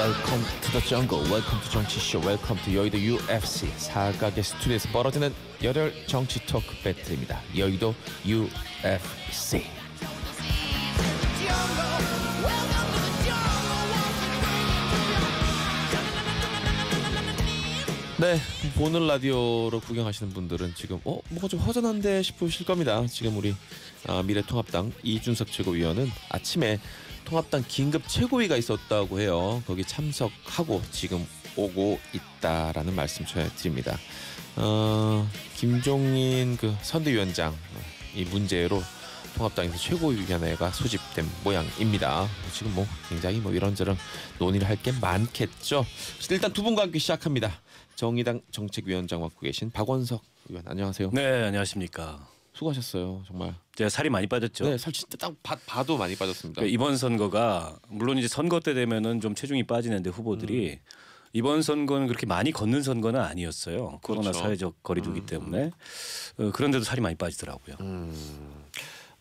Welcome to the jungle. Welcome to 정치쇼. Welcome to 여의도 UFC. 사각의 스튜디오에서 벌어지는 열혈 정치 토크 배틀입니다. 여의도 UFC. 네, 보는 라디오로 구경하시는 분들은 지금 뭐가 좀 허전한데 싶으실 겁니다. 지금 우리 미래통합당 이준석 최고위원은 아침에 통합당 긴급 최고위가 있었다고 해요. 거기 참석하고 지금 오고 있다라는 말씀 전해드립니다. 김종인 그 선대위원장 이 문제로 통합당에서 최고위원회가 소집된 모양입니다. 지금 굉장히 이런저런 논의를 할 게 많겠죠. 일단 두 분과 함께 시작합니다. 정의당 정책위원장 맡고 계신 박원석 의원, 안녕하세요. 네, 안녕하십니까. 수고하셨어요, 정말. 제가 살이 많이 빠졌죠. 네, 살 진짜 딱 봐도 많이 빠졌습니다. 그러니까 이번 선거가 물론 이제 선거 때 되면은 좀 체중이 빠지는데 후보들이 이번 선거는 그렇게 많이 걷는 선거는 아니었어요. 코로나 그렇죠. 사회적 거리두기 때문에 그런데도 살이 많이 빠지더라고요.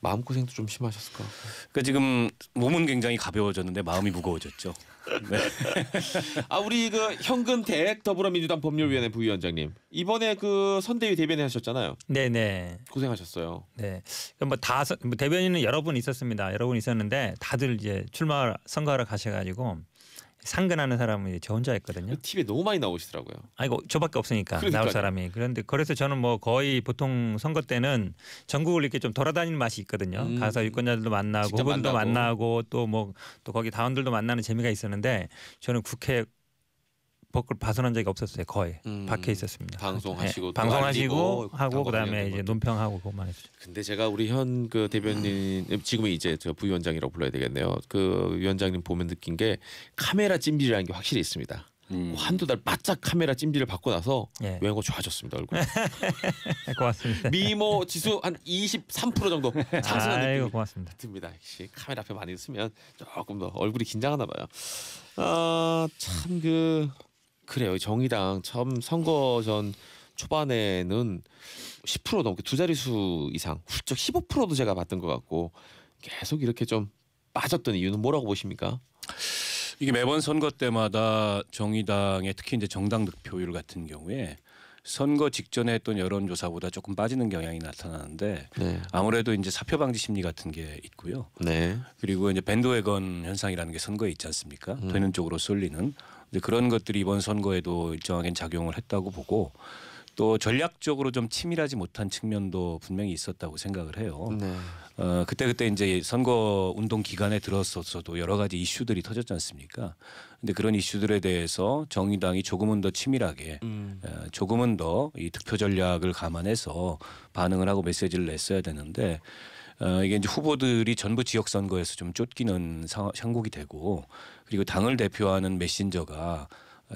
마음고생도 좀 심하셨을 것 같고. 그러니까 지금 몸은 굉장히 가벼워졌는데 마음이 무거워졌죠. 네. 우리 그 현근택 더불어민주당 법률위원회 부위원장님, 이번에 그 선대위 대변인 하셨잖아요. 네네. 고생하셨어요. 네. 대변인은 여러 분 있었습니다. 여러 분 있었는데 다들 이제 출마 선거하러 가셔가지고 상근하는 사람은 저 혼자였거든요. TV에 너무 많이 나오시더라고요. 아이고 저밖에 없으니까 그러니까요. 나올 사람이. 그래서 저는 거의 보통 선거 때는 전국을 이렇게 좀 돌아다니는 맛이 있거든요. 가서 유권자들도 만나고 직접 후보들도 만나고 또 거기 당원들도 만나는 재미가 있었는데 저는 국회 밖을 벗어난 적이 없었어요. 거의 밖에 있었습니다. 방송하시고 네. 방송하시고 하고 그다음에 당원위원회 이제 논평하고 그것만 했죠. 근데 제가 우리 현 그 대변인 지금은 이제 저 부위원장이라고 불러야 되겠네요. 그 위원장님 보면 느낀 게 카메라 찜질이라는 게 확실히 있습니다. 한두 달 바짝 카메라 찜질을 받고 나서 외모 좋아졌습니다, 얼굴. 고맙습니다. 미모 지수 한 23% 정도 상승한 느낌이 고맙습니다. 듭니다. 역시 카메라 앞에 많이 있으면 조금 더 얼굴이 긴장하나 봐요. 참 그래요. 정의당 처음 선거 전 초반에는 10% 넘게 두 자릿수 이상, 훌쩍 15%도 제가 봤던 것 같고 계속 이렇게 좀 빠졌던 이유는 뭐라고 보십니까? 이게 매번 선거 때마다 정의당의 특히 이제 정당 득표율 같은 경우에 선거 직전에 했던 여론조사보다 조금 빠지는 경향이 나타나는데 아무래도 이제 사표 방지 심리 같은 게 있고요. 네. 그리고 이제 밴드웨건 현상이라는 게 선거에 있지 않습니까? 되는 쪽으로 쏠리는 그런 것들이 이번 선거에도 일정하게 작용을 했다고 보고 또 전략적으로 좀 치밀하지 못한 측면도 분명히 있었다고 생각을 해요. 네. 그때 이제 선거 운동 기간에 들었어도 여러 가지 이슈들이 터졌지 않습니까? 근데 그런 이슈들에 대해서 정의당이 조금은 더 치밀하게 조금은 더 이 득표 전략을 감안해서 반응을 하고 메시지를 냈어야 되는데 이게 이제 후보들이 전부 지역 선거에서 좀 쫓기는 형국이 되고 그리고 당을 대표하는 메신저가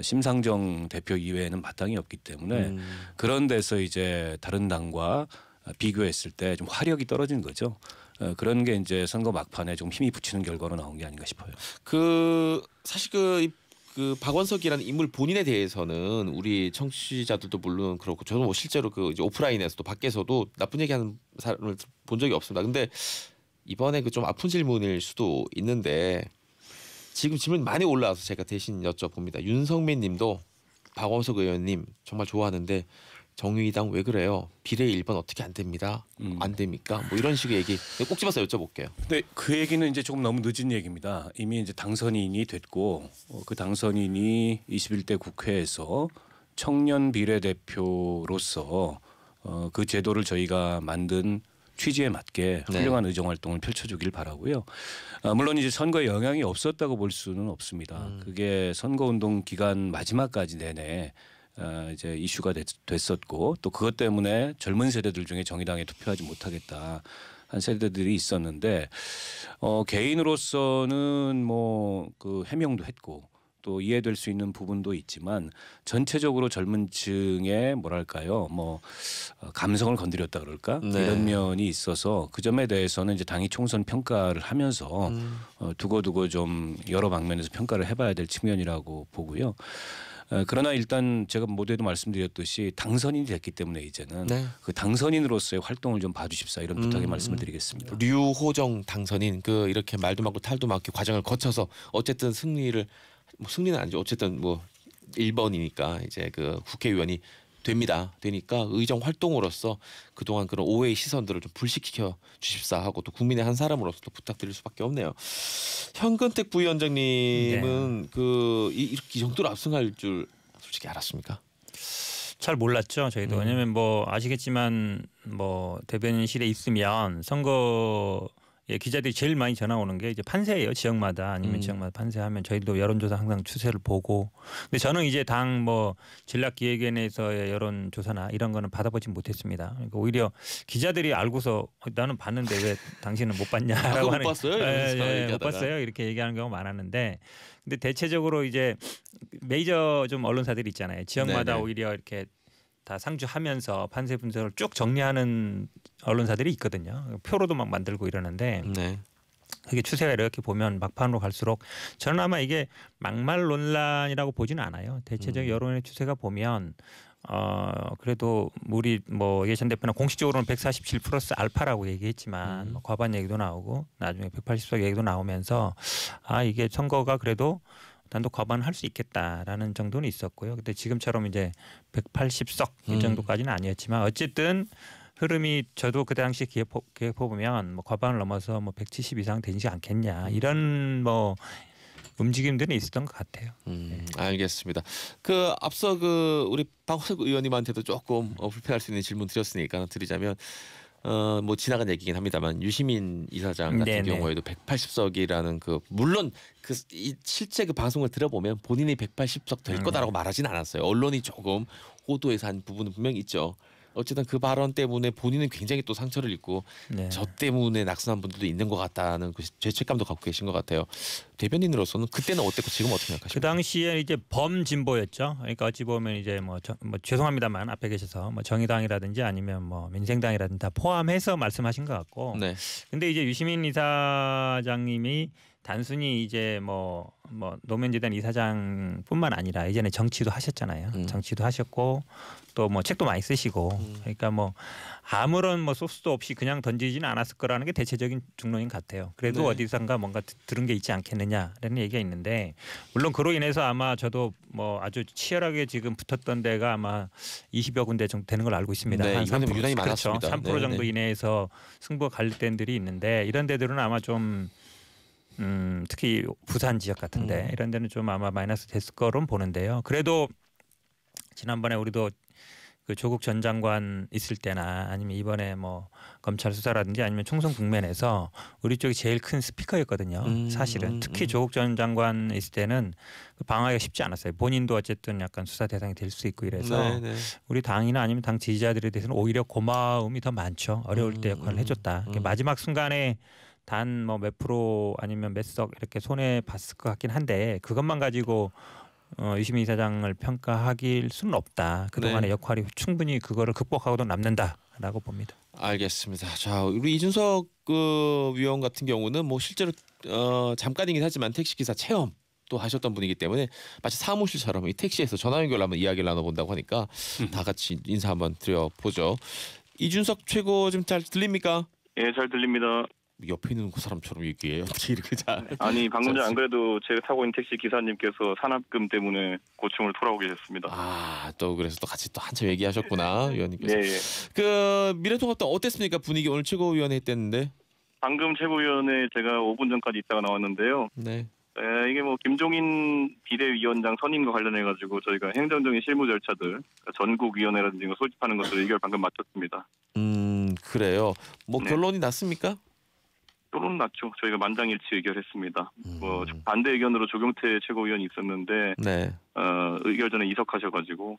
심상정 대표 이외에는 마땅히 없기 때문에 그런 데서 이제 다른 당과 비교했을 때 좀 화력이 떨어진 거죠. 그런 게 이제 선거 막판에 좀 힘이 붙이는 결과로 나온 게 아닌가 싶어요. 사실 그 박원석이라는 인물 본인에 대해서는 우리 청취자들도 물론 그렇고 저도 실제로 이제 오프라인에서도 밖에서도 나쁜 얘기하는 사람을 본 적이 없습니다. 근데 이번에 좀 아픈 질문일 수도 있는데 지금 질문 많이 올라와서 제가 대신 여쭤봅니다. 윤성민 님도 박원석 의원님 정말 좋아하는데 정의당 왜 그래요? 비례 1번 어떻게 안 됩니다. 안 됩니까? 이런 식의 얘기 꼭 집어서 여쭤볼게요. 근데 그 얘기는 이제 조금 너무 늦은 얘기입니다. 이미 이제 당선인이 됐고 그 당선인이 21대 국회에서 청년 비례대표로서 그 제도를 저희가 만든 취지에 맞게 훌륭한 의정 활동을 펼쳐주길 바라고요. 물론 이제 선거에 영향이 없었다고 볼 수는 없습니다. 그게 선거운동 기간 마지막까지 내내 이제 이슈가 됐었고 또 그것 때문에 젊은 세대들 중에 정의당에 투표하지 못하겠다 한 세대들이 있었는데 개인으로서는 그 해명도 했고 또 이해될 수 있는 부분도 있지만 전체적으로 젊은 층의 뭐랄까요 감성을 건드렸다 그럴까 이런 면이 있어서 그 점에 대해서는 이제 당이 총선 평가를 하면서 두고두고 좀 여러 방면에서 평가를 해봐야 될 측면이라고 보고요. 그러나 일단 제가 모두에도 말씀드렸듯이 당선인이 됐기 때문에 이제는 그 당선인으로서의 활동을 좀 봐주십사 이런 부탁의 말씀을 드리겠습니다. 류호정 당선인 이렇게 말도 많고 탈도 많고 과정을 거쳐서 어쨌든 승리를 뭐 승리는 아니죠. 어쨌든 뭐 1번이니까 이제 그 국회의원이 되니까 의정 활동으로서 그동안 그런 오해의 시선들을 좀 불식시켜 주십사 하고 또 국민의 한 사람으로서 또 부탁드릴 수밖에 없네요. 현근택 부위원장님은 이렇게 이 정도로 압승할 줄 솔직히 알았습니까? 잘 몰랐죠. 저희도 왜냐면 뭐 아시겠지만 뭐 대변인실에 있으면 선거 기자들이 제일 많이 전화 오는 게 이제 판세예요. 지역마다 아니면 지역마다 판세하면 저희도 여론조사 항상 추세를 보고. 근데 저는 이제 당 뭐 전략기획위원회에서의 여론조사나 이런 거는 받아보지 못했습니다. 그러니까 오히려 기자들이 알고서 나는 봤는데 왜 당신은 못 봤냐라고 못 봤어요. 못 봤어요. 이렇게 얘기하는 경우가 많았는데, 근데 대체적으로 이제 메이저 좀 언론사들이 있잖아요. 지역마다 네네. 오히려 이렇게 다 상주하면서 판세 분석을 쭉 정리하는 언론사들이 있거든요. 표로도 막 만들고 이러는데 네. 그게 추세가 이렇게 보면 막판으로 갈수록 저는 아마 이게 막말 논란이라고 보지는 않아요. 대체적 여론의 추세가 보면 그래도 우리 뭐 예전 대표는 공식적으로는 147 플러스 알파라고 얘기했지만 뭐 과반 얘기도 나오고 나중에 180석 얘기도 나오면서 이게 선거가 그래도 단독 과반할 수 있겠다라는 정도는 있었고요. 근데 지금처럼 이제 180석 이 정도까지는 아니었지만 어쨌든 흐름이 저도 그 당시 기획포 보면 뭐 과반을 넘어서 뭐 170 이상 되지 않겠냐 이런 뭐 움직임들이 있었던 것 같아요. 알겠습니다. 그 앞서 그 우리 박원석 의원님한테도 조금 불편할 수 있는 질문 드렸으니까 드리자면 뭐 지나간 얘기긴 합니다만 유시민 이사장 같은 네네. 경우에도 180석이라는 그 물론 실제 그 방송을 들어보면 본인이 180석 될 거다라고 말하진 않았어요. 언론이 조금 호도해서 한 부분은 분명히 있죠. 어쨌든 그 발언 때문에 본인은 굉장히 또 상처를 입고 네. 저 때문에 낙선한 분들도 있는 것 같다는 그 죄책감도 갖고 계신 것 같아요. 대변인으로서는 그때는 어땠고 지금 어떻게 생각하십니까? 그 당시에 이제 범진보였죠. 그러니까 어찌 보면 이제 뭐 죄송합니다만 앞에 계셔서 뭐 정의당이라든지 아니면 뭐 민생당이라든지 다 포함해서 말씀하신 것 같고. 네. 근데 이제 유시민 이사장님이 단순히 이제 뭐 노무현재단 이사장뿐만 아니라 이전에 정치도 하셨잖아요. 정치도 하셨고 또 뭐 책도 많이 쓰시고 그러니까 뭐 아무런 뭐 소스도 없이 그냥 던지지는 않았을 거라는 게 대체적인 중론인 것 같아요. 그래도 네. 어디선가 뭔가 들은 게 있지 않겠느냐라는 얘기가 있는데 물론 그로 인해서 아마 저도 뭐 아주 치열하게 지금 붙었던 데가 아마 20여 군데 정도 되는 걸로 알고 있습니다. 네, 한 이번에 3%, 유난히 그렇죠. 많았습니다. 3% 정도 네. 이내에서 승부가 갈릴 데들이 있는데 이런 데들은 아마 좀 특히 부산 지역 같은데 이런 데는 좀 아마 마이너스 됐을 거로 보는데요. 그래도 지난번에 우리도 그 조국 전 장관 있을 때나 아니면 이번에 뭐 검찰 수사라든지 아니면 총선 국면에서 우리 쪽이 제일 큰 스피커였거든요. 사실은 특히 조국 전 장관 있을 때는 방어하기가 쉽지 않았어요. 본인도 어쨌든 약간 수사 대상이 될 수 있고 이래서 네. 우리 당이나 아니면 당 지지자들에 대해서는 오히려 고마움이 더 많죠. 어려울 때 역할을 해줬다. 마지막 순간에 단 뭐 몇 프로 아니면 몇 석 이렇게 손해 봤을 것 같긴 한데 그것만 가지고 유시민 이사장을 평가하길 수는 없다. 그동안의 네. 역할이 충분히 그거를 극복하고도 남는다라고 봅니다. 알겠습니다. 자, 우리 이준석 그 위원 같은 경우는 뭐 실제로 잠깐이긴 하지만 택시 기사 체험 또 하셨던 분이기 때문에 마치 사무실처럼 이 택시에서 전화 연결로 한번 이야기를 나눠본다고 하니까 다 같이 인사 한번 드려보죠. 이준석 최고 좀 잘 들립니까? 예, 잘 들립니다. 옆에 있는 그 사람처럼 얘기해요. 어떻게 이렇게 잘? 아니 방금 전 안 그래도 제가 타고 있는 택시 기사님께서 산업금 때문에 고충을 토하고 계셨습니다. 또 그래서 또 같이 또 한참 얘기하셨구나 위원님께서. 예. 그 미래통합당 어땠습니까? 분위기 오늘 최고위원회 했댔는데. 방금 최고위원회 제가 5분 전까지 있다가 나왔는데요. 네. 이게 뭐 김종인 비대위원장 선임과 관련해 가지고 저희가 행정적인 실무 절차들, 그러니까 전국위원회라든지 이거 소집하는 것들 의결 방금 마쳤습니다. 그래요. 뭐 네. 결론이 났습니까? 결론은 났죠. 저희가 만장일치 의결했습니다. 뭐 반대 의견으로 조경태 최고위원이 있었는데 네. 의결 전에 이석하셔가지고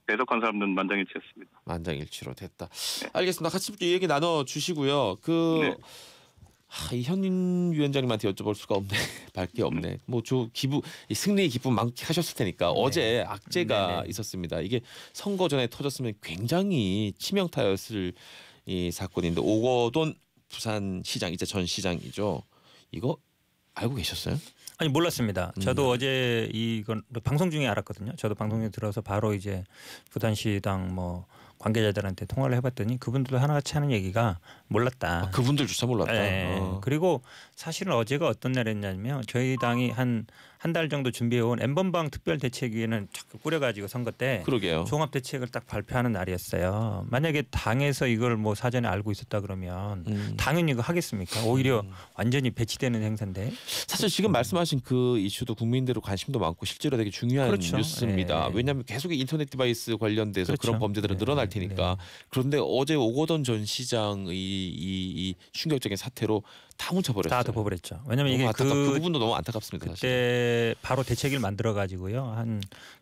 배석한 사람들은 만장일치했습니다. 만장일치로 됐다. 네. 알겠습니다. 같이 얘기 나눠 주시고요. 네. 이 현 위원장님한테 여쭤볼 수가 없네. 밝게 없네. 뭐 이 승리의 기쁨 만끽하셨을 테니까 어제 악재가 있었습니다. 이게 선거 전에 터졌으면 굉장히 치명타였을 이 사건인데 오거돈 부산시장 이제 전 시장이죠. 이거 알고 계셨어요? 아니 몰랐습니다. 저도 어제 이건 방송 중에 알았거든요. 저도 방송 중에 들어서 바로 이제 부산시당 뭐 관계자들한테 통화를 해봤더니 그분들도 하나같이 하는 얘기가 몰랐다. 그분들조차 몰랐다. 그리고 사실은 어제가 어떤 날이었냐면 저희 당이 한 달 정도 준비해온 N번방 특별대책위원회는 자꾸 꾸려가지고 선거 때 그러게요. 종합대책을 딱 발표하는 날이었어요. 만약에 당에서 이걸 뭐 사전에 알고 있었다 그러면 당연히 이거 하겠습니까? 오히려 완전히 배치되는 행사인데. 사실 지금 말씀하신 그 이슈도 국민들의 관심도 많고 실제로 되게 중요한 그렇죠. 뉴스입니다. 왜냐하면 계속 인터넷 디바이스 관련돼서 그렇죠. 그런 범죄들은 늘어날 테니까. 그런데 어제 오거돈 전 시장의 이 충격적인 사태로 다 묻혀버렸어요. 다 덮어버렸죠. 왜냐하면 이게 그 부분도 너무 안타깝습니다. 그때 사실. 바로 대책을 만들어 가지고요.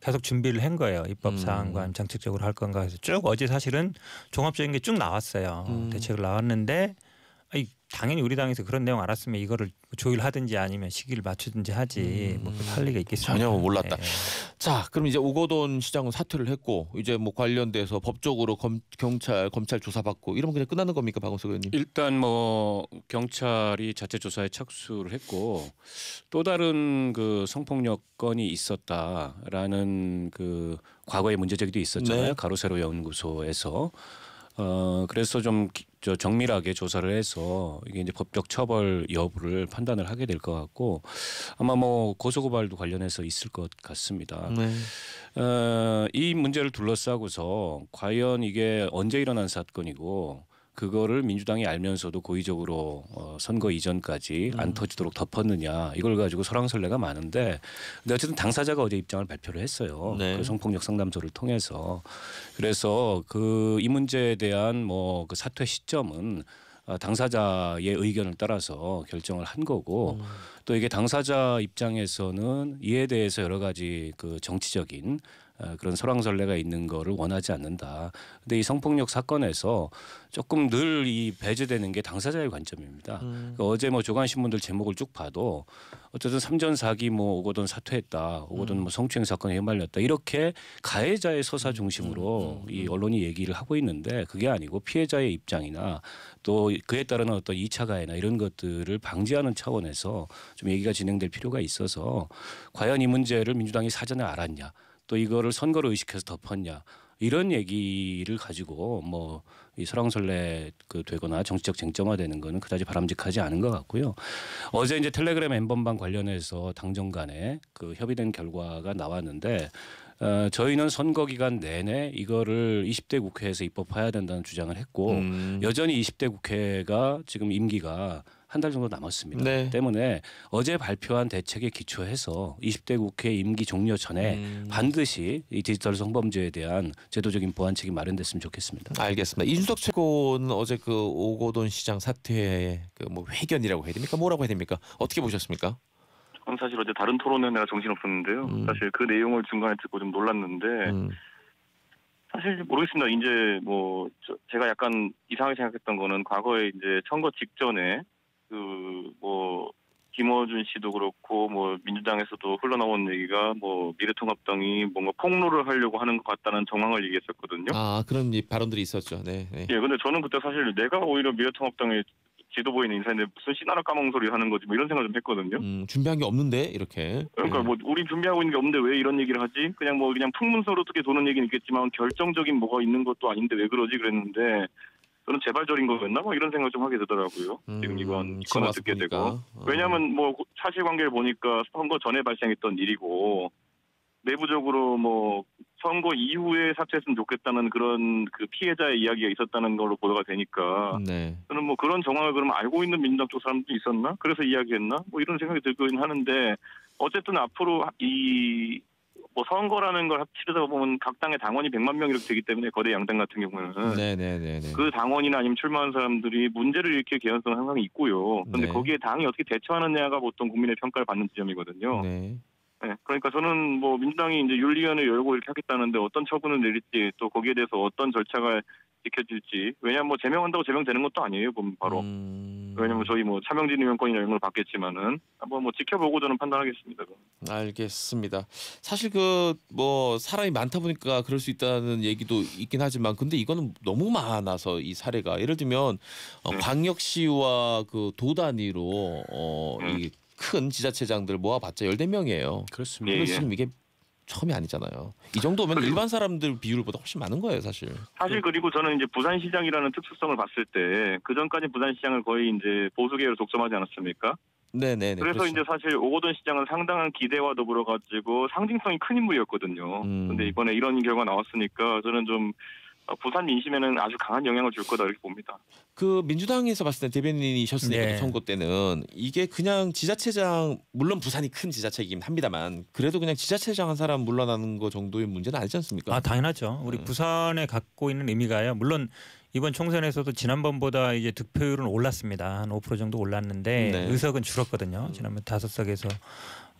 계속 준비를 한 거예요. 입법 사항과 정책적으로 할 건가 해서 쭉 어제 사실은 종합적인 게 쭉 나왔어요. 대책을 나왔는데 당연히 우리 당에서 그런 내용 알았으면 이거를 조율하든지 아니면 시기를 맞추든지 하지 뭐 할 리가 있겠습니까? 전혀 몰랐다. 자, 그럼 이제 오거돈 시장은 사퇴를 했고 이제 뭐 관련돼서 법적으로 검찰 조사받고 이러면 그냥 끝나는 겁니까, 박원석 의원님? 일단 뭐 경찰이 자체 조사에 착수를 했고 또 다른 그 성폭력 건이 있었다라는 그 과거의 문제 제기도 있었잖아요. 네. 가로세로 연구소에서. 그래서 좀 정밀하게 조사를 해서 이게 이제 법적 처벌 여부를 판단을 하게 될 것 같고 아마 뭐 고소고발도 관련해서 있을 것 같습니다. 네. 이 문제를 둘러싸고서 과연 이게 언제 일어난 사건이고 그거를 민주당이 알면서도 고의적으로 선거 이전까지 안 터지도록 덮었느냐 이걸 가지고 설왕설래가 많은데 근데 어쨌든 당사자가 어제 입장을 발표를 했어요. 네. 그 성폭력 상담소를 통해서 그래서 이 문제에 대한 뭐 그 사퇴 시점은 당사자의 의견을 따라서 결정을 한 거고 또 이게 당사자 입장에서는 이에 대해서 여러 가지 그 정치적인 그런 설왕설래가 있는 거를 원하지 않는다. 근데 이 성폭력 사건에서 조금 늘 이 배제되는 게 당사자의 관점입니다. 그러니까 어제 뭐 조간신문들 제목을 쭉 봐도 어쨌든 삼전 사기 뭐 오거돈 사퇴했다. 오거돈 뭐 성추행 사건에 휘말렸다. 이렇게 가해자의 서사 중심으로 이 언론이 얘기를 하고 있는데 그게 아니고 피해자의 입장이나 또 그에 따른 어떤 2차 가해나 이런 것들을 방지하는 차원에서 좀 얘기가 진행될 필요가 있어서 과연 이 문제를 민주당이 사전에 알았냐. 또 이거를 선거를 의식해서 덮었냐 이런 얘기를 가지고 뭐 이 설왕설래 되거나 정치적 쟁점화되는 거는 그다지 바람직하지 않은 것 같고요. 어제 이제 텔레그램 N번방 관련해서 당정 간에 그 협의된 결과가 나왔는데 저희는 선거 기간 내내 이거를 20대 국회에서 입법해야 된다는 주장을 했고 여전히 20대 국회가 지금 임기가 한 달 정도 남았습니다. 네. 때문에 어제 발표한 대책에 기초해서 20대 국회 임기 종료 전에 반드시 이 디지털 성범죄에 대한 제도적인 보완책이 마련됐으면 좋겠습니다. 알겠습니다. 이준석 최고는 어제 그 오거돈 시장 사퇴의 그 뭐 회견이라고 해야 됩니까? 뭐라고 해야 됩니까? 어떻게 보셨습니까? 저는 사실 어제 다른 토론회 내가 정신없었는데요. 사실 그 내용을 중간에 듣고 좀 놀랐는데 사실 모르겠습니다. 이제 뭐 제가 약간 이상하게 생각했던 거는 과거에 이제 선거 직전에 뭐 김어준 씨도 그렇고 뭐 민주당에서도 흘러나온 얘기가 뭐 미래통합당이 뭔가 폭로를 하려고 하는 것 같다는 정황을 얘기했었거든요. 아, 그런 발언들이 있었죠. 네. 네. 예, 근데 저는 그때 사실 내가 오히려 미래통합당의 지도부에 있는 인사인데 무슨 씨나라 까먹은 소리 하는 거지 뭐 이런 생각을 좀 했거든요. 준비한 게 없는데 이렇게. 그러니까 뭐 우리 준비하고 있는 게 없는데 왜 이런 얘기를 하지? 그냥 풍문서로 어떻게 도는 얘기는 있겠지만 결정적인 뭐가 있는 것도 아닌데 왜 그러지 그랬는데 저는 재발절인 거였나? 뭐 이런 생각 좀 하게 되더라고요. 지금 이건 듣게 되고. 왜냐하면 뭐 사실관계를 보니까 선거 전에 발생했던 일이고 내부적으로 뭐 선거 이후에 사퇴했으면 좋겠다는 그런 그 피해자의 이야기가 있었다는 걸로 보도가 되니까 네. 저는 뭐 그런 정황을 그러면 알고 있는 민주당 쪽 사람들이 있었나? 그래서 이야기했나? 뭐 이런 생각이 들긴 하는데 어쨌든 앞으로 뭐 선거라는 걸 치르다 보면 각 당의 당원이 100만 명 이렇게 되기 때문에 거대 양당 같은 경우는 네네네. 그 당원이나 아니면 출마한 사람들이 문제를 일으킬 개연성은 항상 있고요. 그런데 네. 거기에 당이 어떻게 대처하느냐가 보통 국민의 평가를 받는 지점이거든요. 네. 네, 그러니까 저는 뭐 민주당이 이제 윤리위원회 열고 이렇게 하겠다는데 어떤 처분을 내릴지 또 거기에 대해서 어떤 절차가 지켜질지 왜냐하면 뭐 제명한다고 제명되는 것도 아니에요. 보면 바로 왜냐하면 저희 뭐 차명진 의원권이나 이런 걸 받겠지만은 한번 뭐 지켜보고 저는 판단하겠습니다. 알겠습니다. 사실 뭐 사람이 많다 보니까 그럴 수 있다는 얘기도 있긴 하지만 근데 이거는 너무 많아서 이 사례가 예를 들면 광역시와 그 도 단위로 이 큰 지자체장들 모아봤자 14명이에요. 그렇습니다. 그래서 지금 이게 처음이 아니잖아요. 이 정도면 일반 사람들 비율보다 훨씬 많은 거예요, 사실. 사실 그리고 저는 이제 부산시장이라는 특수성을 봤을 때 그 전까지 부산시장을 거의 이제 보수 계열로 독점하지 않았습니까? 네네네. 그래서 그렇죠. 이제 사실 오거돈 시장은 상당한 기대와 더불어 가지고 상징성이 큰 인물이었거든요. 근데 이번에 이런 결과 나왔으니까 저는 좀 부산 민심에는 아주 강한 영향을 줄 거다 이렇게 봅니다. 그 민주당에서 봤을 때 대변인이셨으니까 네. 선거 때는 이게 그냥 지자체장 물론 부산이 큰 지자체이긴 합니다만 그래도 그냥 지자체장 한 사람 물러나는 거 정도의 문제는 아니지 않습니까? 아 당연하죠. 우리 부산에 갖고 있는 의미가요. 물론 이번 총선에서도 지난번보다 이제 득표율은 올랐습니다. 한 5% 정도 올랐는데 네. 의석은 줄었거든요. 지난번 5석에서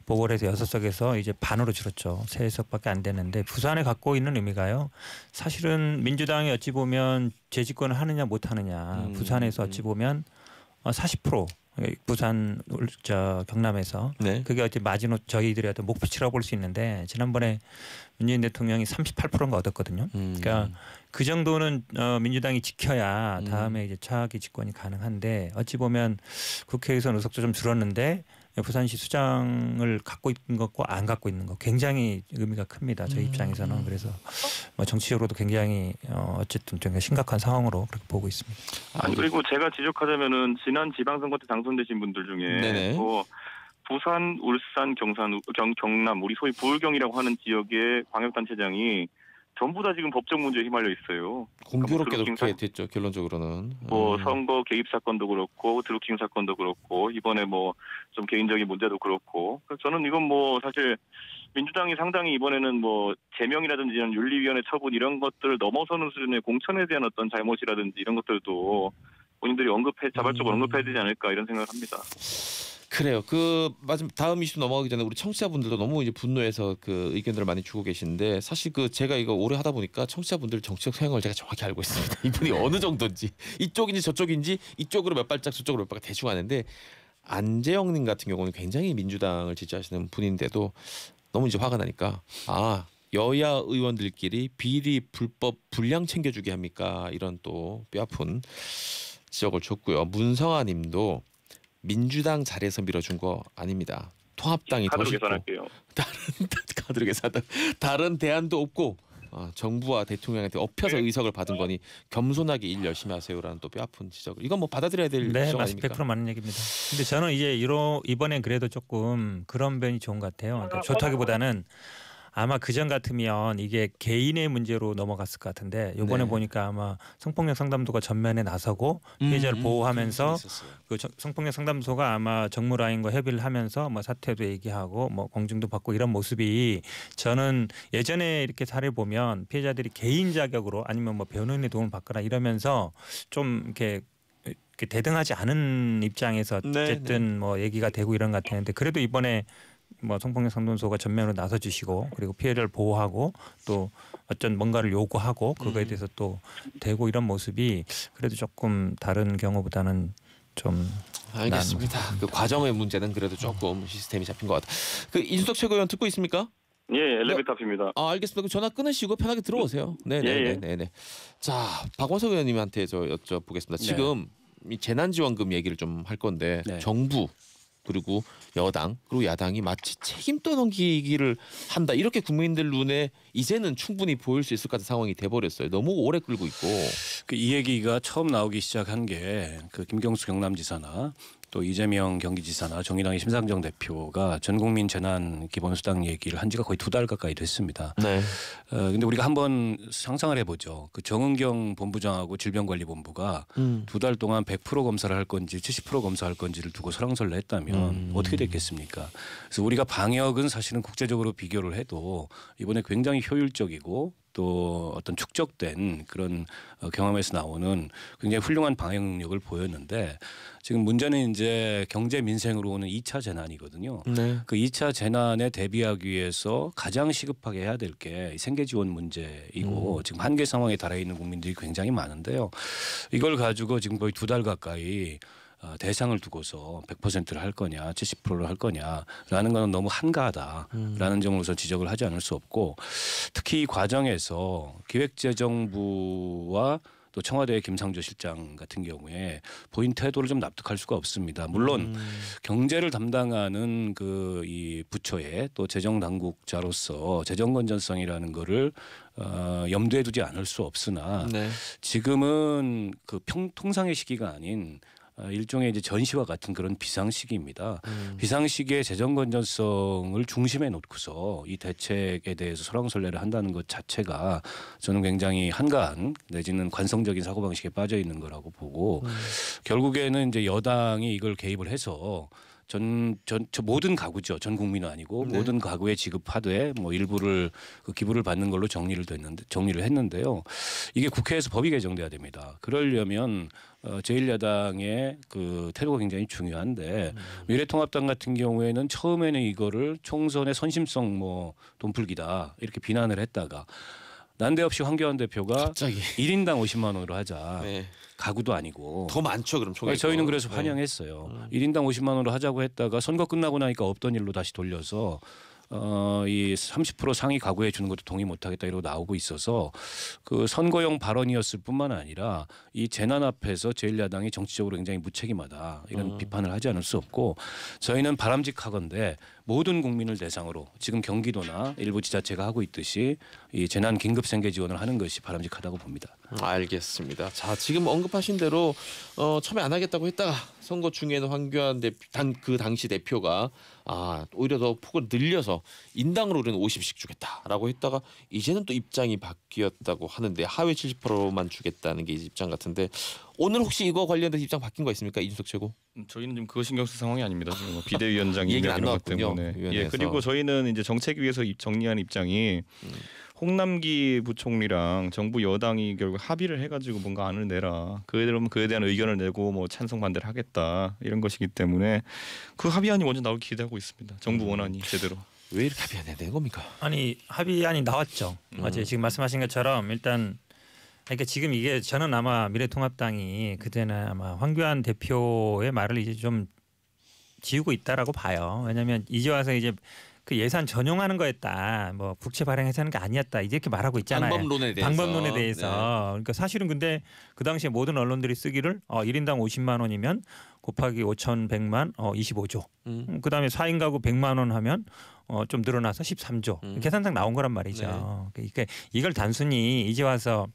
보궐에서 6석에서 이제 반으로 줄었죠. 3석밖에 안 되는데 부산에 갖고 있는 의미가요. 사실은 민주당이 어찌 보면 재집권을 하느냐 못 하느냐. 부산에서 어찌 보면 40% 부산 경남에서 네. 그게 어찌 마지노 저희들의 어떤 목표치라고 볼 수 있는데 지난번에 문재인 대통령이 38%인가 얻었거든요. 그러니까 그 정도는 민주당이 지켜야 다음에 이제 차기 집권이 가능한데 어찌 보면 국회에서 의석도 좀 줄었는데 부산시 수장을 갖고 있는 것과 안 갖고 있는 것 굉장히 의미가 큽니다. 저희 입장에서는 그래서 뭐 정치적으로도 굉장히 어쨌든 좀 심각한 상황으로 그렇게 보고 있습니다. 그리고 제가 지적하자면은 지난 지방선거 때 당선되신 분들 중에 네네. 뭐 부산, 울산, 경남 우리 소위 부울경이라고 하는 지역의 광역단체장이 전부 다 지금 법적 문제에 휘말려 있어요. 공교롭게도 드루킹 그렇게 됐죠. 결론적으로는. 뭐 선거 개입 사건도 그렇고 드루킹 사건도 그렇고 이번에 뭐 좀 개인적인 문제도 그렇고 그래서 저는 이건 뭐 사실 민주당이 상당히 이번에는 뭐 제명이라든지 이런 윤리위원회 처분 이런 것들을 넘어서는 수준의 공천에 대한 어떤 잘못이라든지 이런 것들도 본인들이 자발적으로 언급해야 되지 않을까 이런 생각을 합니다. 그래요. 마지막 다음 이슈 넘어가기 전에 우리 청취자분들도 너무 이제 분노해서 그 의견들을 많이 주고 계신데 사실 제가 이거 오래 하다 보니까 청취자분들 정치적 성향을 제가 정확히 알고 있습니다. 이분이 어느 정도인지 이쪽인지 저쪽인지 이쪽으로 몇 발짝 저쪽으로 몇 발짝 대충 아는데 안재영님 같은 경우는 굉장히 민주당을 지지하시는 분인데도 너무 이제 화가 나니까 여야 의원들끼리 비리 불법 불량 챙겨주게 합니까? 이런 또 뼈아픈 지적을 줬고요. 문성아님도 민주당 자리에서 밀어준 거 아닙니다. 통합당이 더 쉽고 카드로 계산한다. 다른 대안도 없고 정부와 대통령한테 엎혀서 의석을 받은 거니 겸손하게 일 열심히 하세요라는 또 뼈아픈 지적을 이건 뭐 받아들여야 될 지적 아닙니까? 100% 맞는 얘기입니다. 근데 저는 이제 이번엔 그래도 조금 그런 면이 좋은 것 같아요. 그러니까 좋다기보다는 아마 그전 같으면 이게 개인의 문제로 넘어갔을 것 같은데 이번에 보니까 아마 성폭력 상담소가 전면에 나서고 피해자를 보호하면서 그 성폭력 상담소가 아마 정무라인과 협의를 하면서 뭐 사퇴도 얘기하고 뭐 공증도 받고 이런 모습이 저는 예전에 이렇게 사례를 보면 피해자들이 개인 자격으로 아니면 뭐 변호인의 도움을 받거나 이러면서 좀 이렇게 대등하지 않은 입장에서 어쨌든 뭐 얘기가 되고 이런 것 같았는데 그래도 이번에 뭐 성폭력 상담소가 전면으로 나서 주시고 그리고 피해를 보호하고 또 어떤 뭔가를 요구하고 그거에 대해서 또 되고 이런 모습이 그래도 조금 다른 경우보다는 좀 알겠습니다. 그 과정의 문제는 그래도 조금 시스템이 잡힌 것 같다. 그 이준석 최고위원 듣고 있습니까? 예, 엘리베이터 앞입니다. 알겠습니다. 그럼 전화 끊으시고 편하게 들어오세요. 네네네네. 자, 박원석 의원님한테 여쭤보겠습니다. 지금 이 재난지원금 얘기를 좀 할 건데 정부 그리고 여당 그리고 야당이 마치 책임 떠넘기기를 한다 이렇게 국민들 눈에 이제는 충분히 보일 수 있을 것 같은 상황이 돼버렸어요. 너무 오래 끌고 있고. 이 얘기가 처음 나오기 시작한 게 그 김경수 경남지사나 또 이재명 경기지사나 정의당의 심상정 대표가 전국민 재난 기본수당 얘기를 한 지가 거의 2달 가까이 됐습니다. 네. 근데 우리가 한번 상상을 해보죠. 그 정은경 본부장하고 질병관리본부가 2달 동안 100% 검사를 할 건지 70% 검사할 건지를 두고 설왕설래 했다면 어떻게 됐겠습니까? 그래서 우리가 방역은 사실은 국제적으로 비교를 해도 이번에 굉장히 효율적이고 또 어떤 축적된 그런 경험에서 나오는 굉장히 훌륭한 방역 능력을 보였는데 지금 문제는 이제 경제 민생으로 오는 2차 재난이거든요. 네. 그 2차 재난에 대비하기 위해서 가장 시급하게 해야 될 게 생계 지원 문제이고 지금 한계 상황에 달해 있는 국민들이 굉장히 많은데요. 이걸 가지고 지금 거의 2달 가까이 대상을 두고서 100%를 할 거냐 70%를 할 거냐라는 건 너무 한가하다라는 점을 우선 지적을 하지 않을 수 없고 특히 이 과정에서 기획재정부와 또 청와대 김상조 실장 같은 경우에 보인 태도를 좀 납득할 수가 없습니다. 물론 경제를 담당하는 그 이 부처의 또 재정 당국자로서 재정 건전성이라는 거를 염두에 두지 않을 수 없으나 네. 지금은 그 통상의 시기가 아닌 일종의 이제 전시와 같은 그런 비상시기입니다. 비상시기의 재정 건전성을 중심에 놓고서 이 대책에 대해서 설왕설래를 한다는 것 자체가 저는 굉장히 한가한 내지는 관성적인 사고방식에 빠져 있는 거라고 보고 결국에는 이제 여당이 이걸 개입을 해서 저 모든 가구죠. 전 국민은 아니고 네. 모든 가구에 지급하되 뭐 일부를 그 기부를 받는 걸로 정리를 했는데요. 이게 국회에서 법이 개정돼야 됩니다. 그러려면 제1야당의 그 태도가 굉장히 중요한데 미래통합당 같은 경우에는 처음에는 이거를 총선의 선심성 뭐 돈풀기다 이렇게 비난을 했다가 난데없이 황교안 대표가 갑자기 1인당 50만 원으로 하자. 네. 가구도 아니고 더 많죠 그럼 총액. 저희는 그래서 환영했어요. 1인당 50만 원으로 하자고 했다가 선거 끝나고 나니까 없던 일로 다시 돌려서 이 30% 상위 가구해 주는 것도 동의 못하겠다 이러고 나오고 있어서 그 선거용 발언이었을 뿐만 아니라 이 재난 앞에서 제1야당이 정치적으로 굉장히 무책임하다 이런 비판을 하지 않을 수 없고 저희는 바람직하건대 모든 국민을 대상으로 지금 경기도나 일부 지자체가 하고 있듯이 이 재난 긴급 생계 지원을 하는 것이 바람직하다고 봅니다. 알겠습니다. 자 지금 언급하신 대로 처음에 안 하겠다고 했다가 선거 중에는 황교안 그 당시 대표가 오히려 더 폭을 늘려서 인당으로 우리는 50씩 주겠다라고 했다가 이제는 또 입장이 바뀌었다고 하는데 하위 70%만 주겠다는 게 입장 같은데 오늘 혹시 이거 관련된 입장 바뀐 거 있습니까? 이준석 최고? 저희는 지금 그거 신경 쓸 상황이 아닙니다. 지금 뭐 비대위원장 얘기는 임명 안 이런 것 나왔군요, 때문에. 위원회에서. 그리고 저희는 이제 정책위에서 정리한 입장이 홍남기 부총리랑 정부 여당이 결국 합의를 해가지고 뭔가 안을 내라. 그에 대한 의견을 내고 뭐 찬성 반대를 하겠다 이런 것이기 때문에 그 합의안이 먼저 나올 기대하고 있습니다. 정부 원안이 제대로. 왜 이렇게 합의 안 해야 되는 겁니까? 아니 합의안이 나왔죠. 어제 지금 말씀하신 것처럼 일단 그러니까 지금 이게 저는 아마 미래통합당이 그때는 아마 황교안 대표의 말을 이제 좀 지우고 있다라고 봐요. 왜냐하면 이제 와서 이제 그 예산 전용하는 거였다. 뭐 국채 발행해서는 게 아니었다. 이렇게 말하고 있잖아요. 방법론에 대해서. 네. 그러니까 사실은 근데 그 당시에 모든 언론들이 쓰기를 1인당 50만 원이면 곱하기 5,100만 25조. 그다음에 4인 가구 100만 원 하면 좀 늘어나서 13조. 계산상 나온 거란 말이죠. 네. 그러니까 이걸 단순히 이제 와서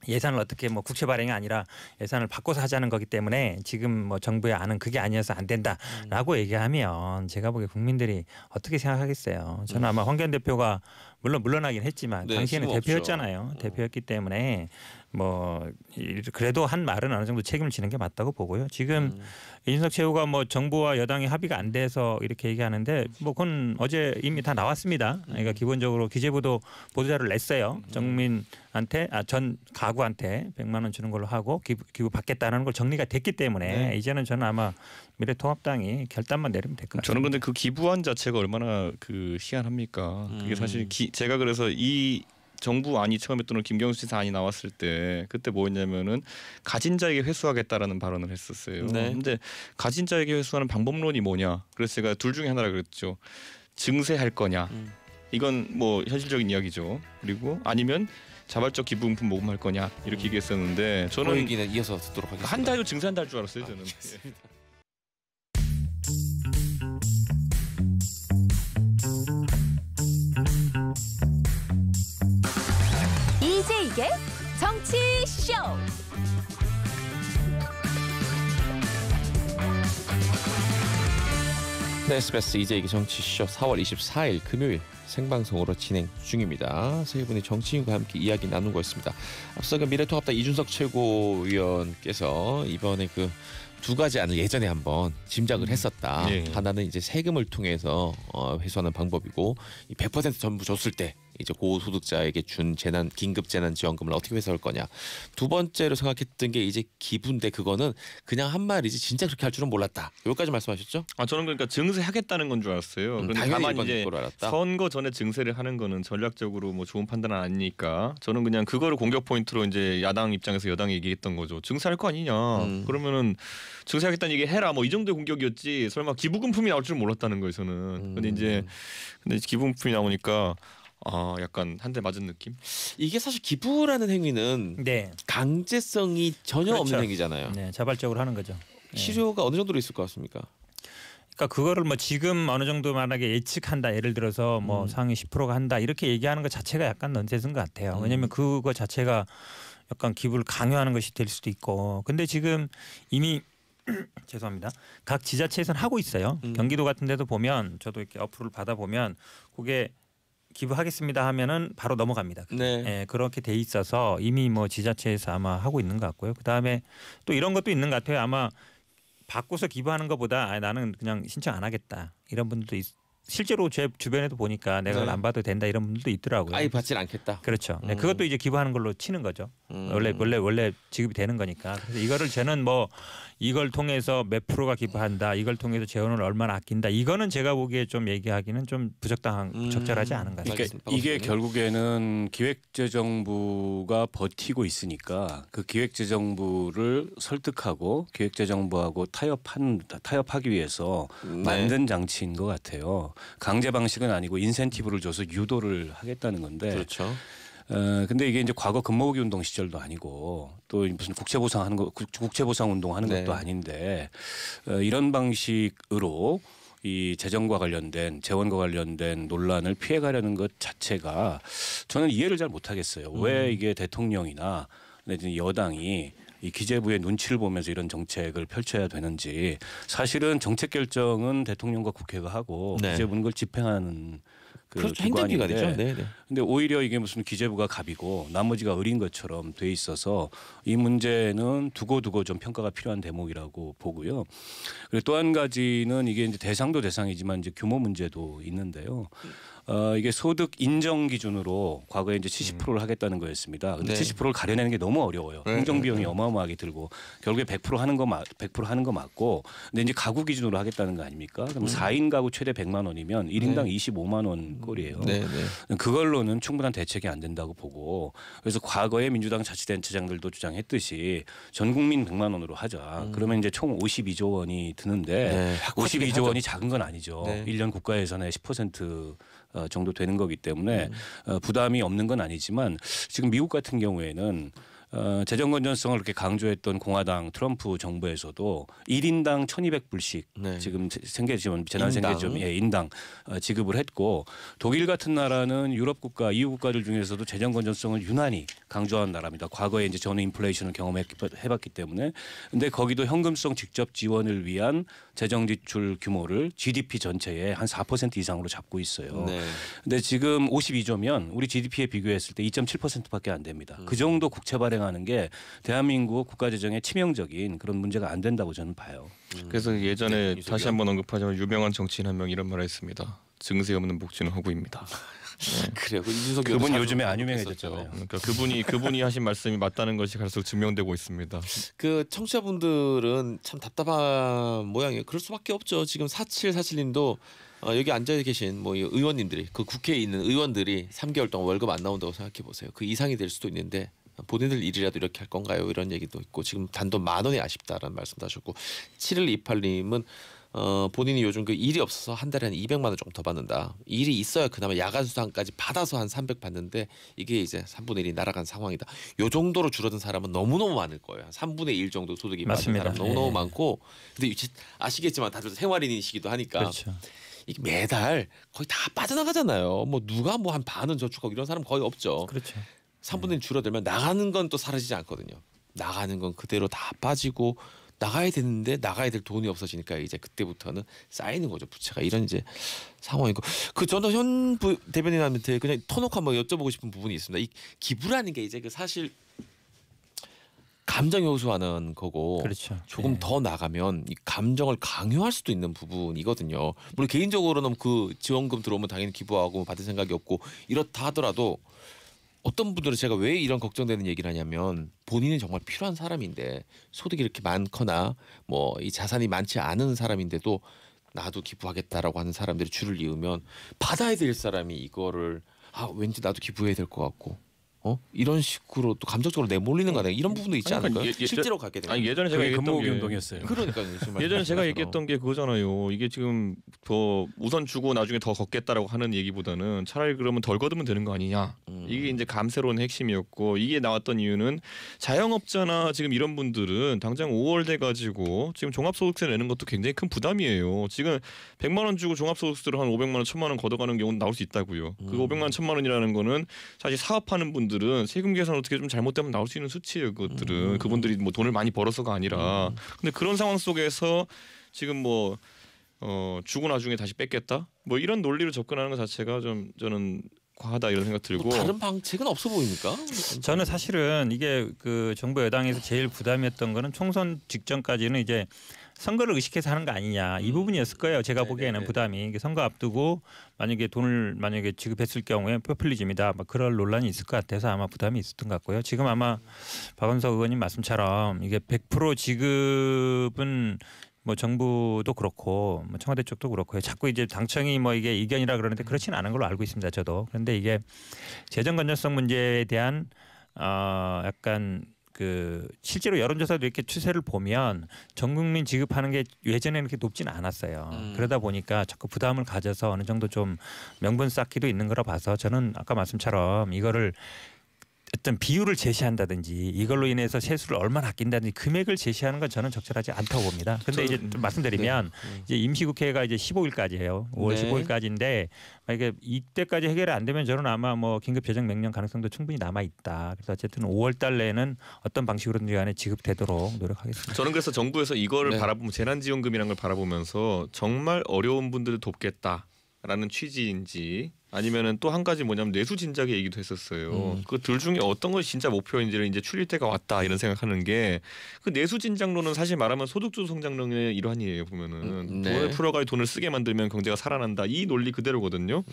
예산을 어떻게 뭐 국채 발행이 아니라 예산을 바꿔서 하자는 거기 때문에 지금 뭐 정부의 안은 그게 아니어서 안 된다라고 얘기하면 제가 보기에 국민들이 어떻게 생각하겠어요. 저는 아마 황교안 대표가 물론 물러나긴 했지만 네, 당시에는 힘은 대표였잖아요. 없죠. 대표였기 때문에 뭐 그래도 한 말은 어느 정도 책임을 지는 게 맞다고 보고요. 지금 이준석 최고가 뭐 정부와 여당이 합의가 안 돼서 이렇게 얘기하는데 뭐 그건 어제 이미 다 나왔습니다. 그러니까 기본적으로 기재부도 보도자료를 냈어요. 정민한테 전 가구한테 100만 원 주는 걸로 하고 기부 받겠다는 걸 정리가 됐기 때문에 네. 이제는 저는 아마 미래통합당이 결단만 내리면 될 것 같습니다. 저는 근데 그 기부안 자체가 얼마나 그 희한합니까? 그게 사실 제가 그래서 이 정부 안이 처음에 또는 김경수 지사 안이 나왔을 때 그때 뭐였냐면은 가진 자에게 회수하겠다라는 발언을 했었어요. 네. 근데 가진 자에게 회수하는 방법론이 뭐냐? 그래서 제가 둘 중에 하나라 그랬죠. 증세할 거냐? 이건 뭐 현실적인 이야기죠. 그리고 아니면 자발적 기부금품 모금할 거냐 이렇게 얘기했었는데 그 저는 얘기는 이어서 듣도록 하겠습니다. 한 달도 증세한다 할 줄 알았어요. 저는. 이제 이게 정치 쇼. 네, SBS 이제 이게 정치쇼 4월 24일 금요일 생방송으로 진행 중입니다. 세 분의 정치인과 함께 이야기 나누고 있습니다. 앞서 그 미래통합당 이준석 최고위원께서 이번에 그 두 가지 안을 예전에 한번 짐작을 했었다. 네. 하나는 이제 세금을 통해서 회수하는 방법이고 100% 전부 줬을 때 이제 고소득자에게 준 긴급 재난 지원금을 어떻게 회수할 거냐. 두 번째로 생각했던 게 이제 기부인데 그거는 그냥 한 말이지 진짜 그렇게 할 줄은 몰랐다. 여기까지 말씀하셨죠? 저는 그러니까 증세하겠다는 건 줄 알았어요. 그런데 당연히 다만 이건 이제 걸 알았다. 선거 전에 증세를 하는 거는 전략적으로 뭐 좋은 판단은 아니니까 저는 그냥 그거를 공격 포인트로 이제 야당 입장에서 여당이 얘기했던 거죠. 증세할 거 아니냐. 그러면은 증세하겠다는 얘기 해라. 뭐 이 정도의 공격이었지. 설마 기부금품이 나올 줄 몰랐다는 거예요. 저는. 근데 기부금품이 나오니까 아 약간 한 대 맞은 느낌? 이게 사실 기부라는 행위는 네. 강제성이 전혀 그렇죠. 없는 행위잖아요. 네, 자발적으로 하는 거죠. 네. 실효가 어느 정도로 있을 것 같습니까? 그러니까 그거를 뭐 지금 어느 정도 만약에 예측한다. 예를 들어서 뭐 상위 10%가 한다. 이렇게 얘기하는 것 자체가 약간 넌센스인 것 같아요. 왜냐하면 그거 자체가 약간 기부를 강요하는 것이 될 수도 있고. 근데 지금 이미 죄송합니다. 각 지자체에서는 하고 있어요. 경기도 같은 데도 보면 저도 이렇게 어플을 받아 보면 그게 기부하겠습니다 하면은 바로 넘어갑니다. 네. 예, 그렇게 돼 있어서 이미 뭐 지자체에서 아마 하고 있는 것 같고요. 그다음에 또 이런 것도 있는 것 같아요. 아마 받고서 기부하는 것보다 나는 그냥 신청 안 하겠다 이런 분들도 실제로 제 주변에도 보니까 내가 네. 안 받아도 된다 이런 분들도 있더라고요. 아예 받질 않겠다. 그렇죠. 네, 그것도 이제 기부하는 걸로 치는 거죠. 원래 지급이 되는 거니까. 그래서 이거를 저는 뭐 이걸 통해서 몇 프로가 기부한다, 이걸 통해서 재원을 얼마나 아낀다, 이거는 제가 보기에 좀 얘기하기는 좀 적절하지 않은 것 같아요. 그러니까 이게 결국에는 기획재정부가 버티고 있으니까 그 기획재정부를 설득하고 기획재정부하고 타협하기 위해서 만든 장치인 것 같아요. 강제 방식은 아니고 인센티브를 줘서 유도를 하겠다는 건데. 그렇죠. 근데 이게 이제 과거 근모으기 운동 시절도 아니고 또 무슨 국채보상 운동 하는 것도 아닌데 이런 방식으로 이 재정과 관련된 재원과 관련된 논란을 피해가려는 것 자체가 저는 이해를 잘 못하겠어요. 왜 이게 대통령이나 내지는 여당이 이 기재부의 눈치를 보면서 이런 정책을 펼쳐야 되는지. 사실은 정책 결정은 대통령과 국회가 하고 기재부는 그걸 집행하는 그렇죠. 행정기관이죠. 네. 근데 오히려 이게 무슨 기재부가 갑이고 나머지가 을인 것처럼 돼 있어서 이 문제는 두고두고 좀 평가가 필요한 대목이라고 보고요. 그리고 또 한 가지는 이게 이제 대상도 대상이지만 이제 규모 문제도 있는데요. 이게 소득 인정 기준으로 과거에 이제 70%를 하겠다는 거였습니다. 근데 70%를 가려내는 게 너무 어려워요. 행정 비용이 어마어마하게 들고 결국에 100% 하는 거 맞고 근데 이제 가구 기준으로 하겠다는 거 아닙니까? 그럼 4인 가구 최대 100만 원이면 1인당 25만 원 꼴이에요. 그걸로는 충분한 대책이 안 된다고 보고 그래서 과거에 민주당 자치단체장들도 주장했듯이 전 국민 100만 원으로 하자. 그러면 이제 총 52조 원이 드는데 52조 원이 작은 건 아니죠. 1년 국가 예산의 10% 정도 되는 거기 때문에 부담이 없는 건 아니지만 지금 미국 같은 경우에는 재정 건전성을 그렇게 강조했던 공화당 트럼프 정부에서도 1인당 1,200불씩 지금 재난생계지원 인당 지급을 했고 독일 같은 나라는 유럽 국가, EU 국가들 중에서도 재정 건전성을 유난히 강조한 나라입니다. 과거에 이제 전 인플레이션을 경험해봤기 때문에 근데 거기도 현금성 직접 지원을 위한 재정 지출 규모를 GDP 전체의 한 4% 이상으로 잡고 있어요. 근데 지금 52조면 우리 GDP에 비교했을 때 2.7%밖에 안 됩니다. 그 정도 국채 발행하는 게 대한민국 국가 재정에 치명적인 그런 문제가 안 된다고 저는 봐요. 그래서 예전에 다시 한번 언급하자면 유명한 정치인 한 명 이런 말을 했습니다. 증세 없는 복지는 허구입니다. 그래요. 그분 요즘에 안 유명해졌잖아요. 그러니까 그분이 하신 말씀이 맞다는 것이 갈수록 증명되고 있습니다. 그 청취자분들은 참 답답한 모양이에요. 그럴 수밖에 없죠. 지금 4747님도 여기 앉아 계신 뭐 의원님들이 그 국회에 있는 의원들이 3개월 동안 월급 안 나온다고 생각해 보세요. 그 이상이 될 수도 있는데 본인들 일이라도 이렇게 할 건가요? 이런 얘기도 있고 지금 단돈 10,000원이 아쉽다라는 말씀도 하셨고 7128님은 본인이 요즘 그 일이 없어서 한 달에 한 200만 원 정도 더 받는다. 일이 있어야 그나마 야간 수당까지 받아서 한 300 받는데 이게 이제 3분의 1이 날아간 상황이다. 요 정도로 줄어든 사람은 너무너무 많을 거예요. 3분의 1 정도 소득이 많은 사람 너무너무 많고 근데 아시겠지만 다들 생활인이시기도 하니까 그렇죠. 이게 매달 거의 다 빠져나가잖아요. 뭐 누가 뭐 한 반은 저축하고 이런 사람 거의 없죠. 그렇죠. 3분의 1 줄어들면 나가는 건 또 사라지지 않거든요. 나가는 건 그대로 다 빠지고 나가야 되는데 나가야 될 돈이 없어지니까 이제 그때부터는 쌓이는 거죠. 부채가 이런 이제 상황이고 저는 현 대변인한테 그냥 터놓고 한번 여쭤보고 싶은 부분이 있습니다. 이 기부라는 게 이제 그 사실 감정 요소하는 거고 그렇죠. 조금 더 나가면 이 감정을 강요할 수도 있는 부분이거든요. 물론 개인적으로는 그 지원금 들어오면 당연히 기부하고 받을 생각이 없고 이렇다 하더라도 어떤 분들은 제가 왜 이런 걱정되는 얘기를 하냐면 본인은 정말 필요한 사람인데 소득이 이렇게 많거나 뭐 이 자산이 많지 않은 사람인데도 나도 기부하겠다라고 하는 사람들이 줄을 이으면 받아야 될 사람이 이거를 왠지 나도 기부해야 될 것 같고 이런 식으로 또 감정적으로 내몰리는 거 아니야? 이런 부분도 있지 아니, 않을까요? 그러니까 실제로 갖게 되면. 아니 예전에 제가 그게 얘기했던 근무기 게 운동이었어요. 그러니까요. 지금 예전에 제가 말씀하신 얘기했던 게 그거잖아요. 이게 지금 더 우선 주고 나중에 더 걷겠다라고 하는 얘기보다는 차라리 그러면 덜 걷으면 되는 거 아니냐. 이게 이제 감세론의 핵심이었고 이게 나왔던 이유는 자영업자나 지금 이런 분들은 당장 5월 돼 가지고 지금 종합소득세 내는 것도 굉장히 큰 부담이에요. 지금 100만 원 주고 종합소득세를 한 500만 원, 1000만 원 걷어가는 경우는 나올 수 있다고요. 그 500만 원, 1000만 원이라는 거는 사실 사업하는 분들은 세금 계산 어떻게 좀 잘못되면 나올 수 있는 수치예요. 그것들은 그분들이 뭐 돈을 많이 벌어서가 아니라. 근데 그런 상황 속에서 지금 뭐 주고 나중에 다시 뺏겠다. 뭐 이런 논리로 접근하는 것 자체가 좀 저는 과하다 이런 생각 들고. 뭐 다른 방책은 없어 보입니까? 저는 사실은 이게 그 정부 여당에서 제일 부담이었던 거는 총선 직전까지는 이제 선거를 의식해서 하는 거 아니냐 이 부분이었을 거예요. 제가 보기에는 부담이 이게 선거 앞두고 만약에 돈을 지급했을 경우에 포퓰리즘이다 막 그럴 논란이 있을 것 같아서 아마 부담이 있었던 것 같고요. 지금 아마 박원석 의원님 말씀처럼 이게 100% 지급은 뭐 정부도 그렇고 뭐 청와대 쪽도 그렇고요. 자꾸 이제 당청이 뭐 이게 이견이라 그러는데 그렇지는 않은 걸로 알고 있습니다. 저도. 그런데 이게 재정 건전성 문제에 대한 약간 그 실제로 여론조사도 이렇게 추세를 보면 전 국민 지급하는 게 예전에는 그렇게 높지는 않았어요. 그러다 보니까 자꾸 부담을 가져서 어느 정도 좀 명분 쌓기도 있는 거라 봐서 저는 아까 말씀처럼 이거를 어떤 비율을 제시한다든지 이걸로 인해서 세수를 얼마나 아낀다든지 금액을 제시하는 건 저는 적절하지 않다고 봅니다. 그런데 이제 좀 말씀드리면 이제 임시국회가 이제 15일까지예요. 5월 15일까지인데 만약에 이때까지 해결이 안 되면 저는 아마 뭐 긴급 재정 명령 가능성도 충분히 남아 있다. 그래서 어쨌든 5월 달 내에는 어떤 방식으로든지 간에 지급되도록 노력하겠습니다. 저는 그래서 정부에서 이거를 바라보면 재난지원금이라는 걸 바라보면서 정말 어려운 분들을 돕겠다라는 취지인지 아니면은 또 한 가지 뭐냐면 내수 진작의 얘기도 했었어요. 그 둘 중에 어떤 것이 진짜 목표인지를 이제 추릴 때가 왔다 이런 생각하는 게 그 내수 진작론은 사실 말하면 소득주 성장론의 일환이에요. 보면은 돈을 풀어가지고 돈을 쓰게 만들면 경제가 살아난다 이 논리 그대로거든요.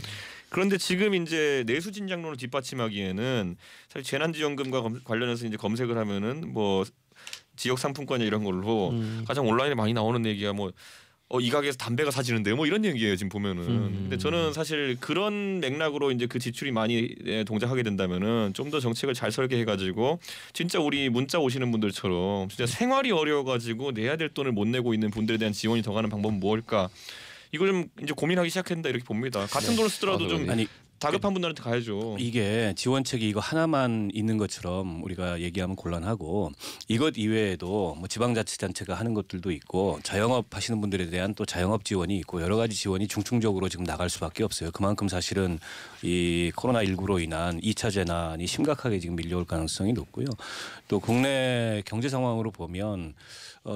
그런데 지금 이제 내수 진작론을 뒷받침하기에는 사실 재난지원금과 관련해서 이제 검색을 하면은 뭐 지역 상품권 이런 걸로 가장 온라인에 많이 나오는 얘기가 뭐. 이 가게에서 담배가 사지는데 뭐 이런 얘기예요 지금 보면은. 근데 저는 사실 그런 맥락으로 이제 그 지출이 많이 동작하게 된다면은 좀 더 정책을 잘 설계해가지고 진짜 우리 문자 오시는 분들처럼 진짜 생활이 어려워가지고 내야 될 돈을 못 내고 있는 분들에 대한 지원이 더 가는 방법은 뭘까? 이거 좀 이제 고민하기 시작했다 이렇게 봅니다. 같은 돈을 쓰더라도 좀 다급한 분들한테 가야죠. 이게 지원책이 이거 하나만 있는 것처럼 우리가 얘기하면 곤란하고 이것 이외에도 뭐 지방자치단체가 하는 것들도 있고 자영업 하시는 분들에 대한 또 자영업 지원이 있고 여러 가지 지원이 중충적으로 지금 나갈 수밖에 없어요. 그만큼 사실은 이 코로나19로 인한 2차 재난이 심각하게 지금 밀려올 가능성이 높고요. 또 국내 경제 상황으로 보면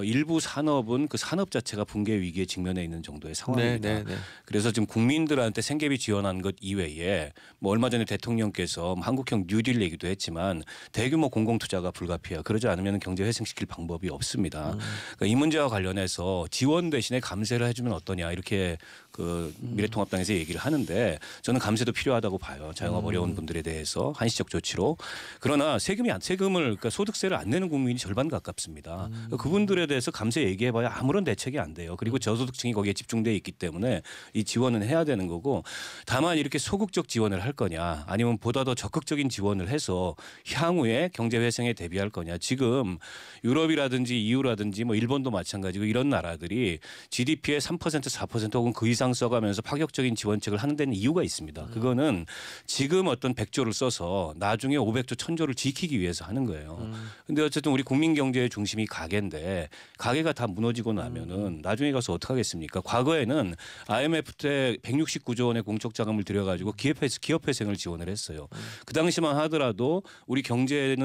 일부 산업은 그 산업 자체가 붕괴 위기에 직면해 있는 정도의 상황입니다. 그래서 지금 국민들한테 생계비 지원한 것 이외에 뭐 얼마 전에 대통령께서 한국형 뉴딜 얘기도 했지만 대규모 공공투자가 불가피해요. 그러지 않으면 경제 회생시킬 방법이 없습니다. 그러니까 이 문제와 관련해서 지원 대신에 감세를 해주면 어떠냐 이렇게 그 미래통합당에서 얘기를 하는데 저는 감세도 필요하다고 봐요. 자영업 어려운 분들에 대해서 한시적 조치로. 그러나 세금을 그러니까 소득세를 안 내는 국민이 절반 가깝습니다. 그러니까 그분들에 대해서 감세 얘기해봐야 아무런 대책이 안 돼요. 그리고 저소득층이 거기에 집중돼 있기 때문에 이 지원은 해야 되는 거고 다만 이렇게 소극적 지원을 할 거냐 아니면 보다 더 적극적인 지원을 해서 향후에 경제 회생에 대비할 거냐. 지금 유럽이라든지 EU라든지 뭐 일본도 마찬가지고 이런 나라들이 GDP의 3% 4% 혹은 그 이상 써가면서 파격적인 지원책을 하는 데는 이유가 있습니다. 그거는 지금 어떤 100조를 써서 나중에 500조 1000조를 지키기 위해서 하는 거예요. 근데 어쨌든 우리 국민 경제의 중심이 가게인데 가게가 다 무너지고 나면은 나중에 가서 어떻게 하겠습니까? 과거에는 IMF 때 169조 원의 공적 자금을 들여가지고 기업 회생을 지원을 했어요. 그 당시만 하더라도 우리 경제의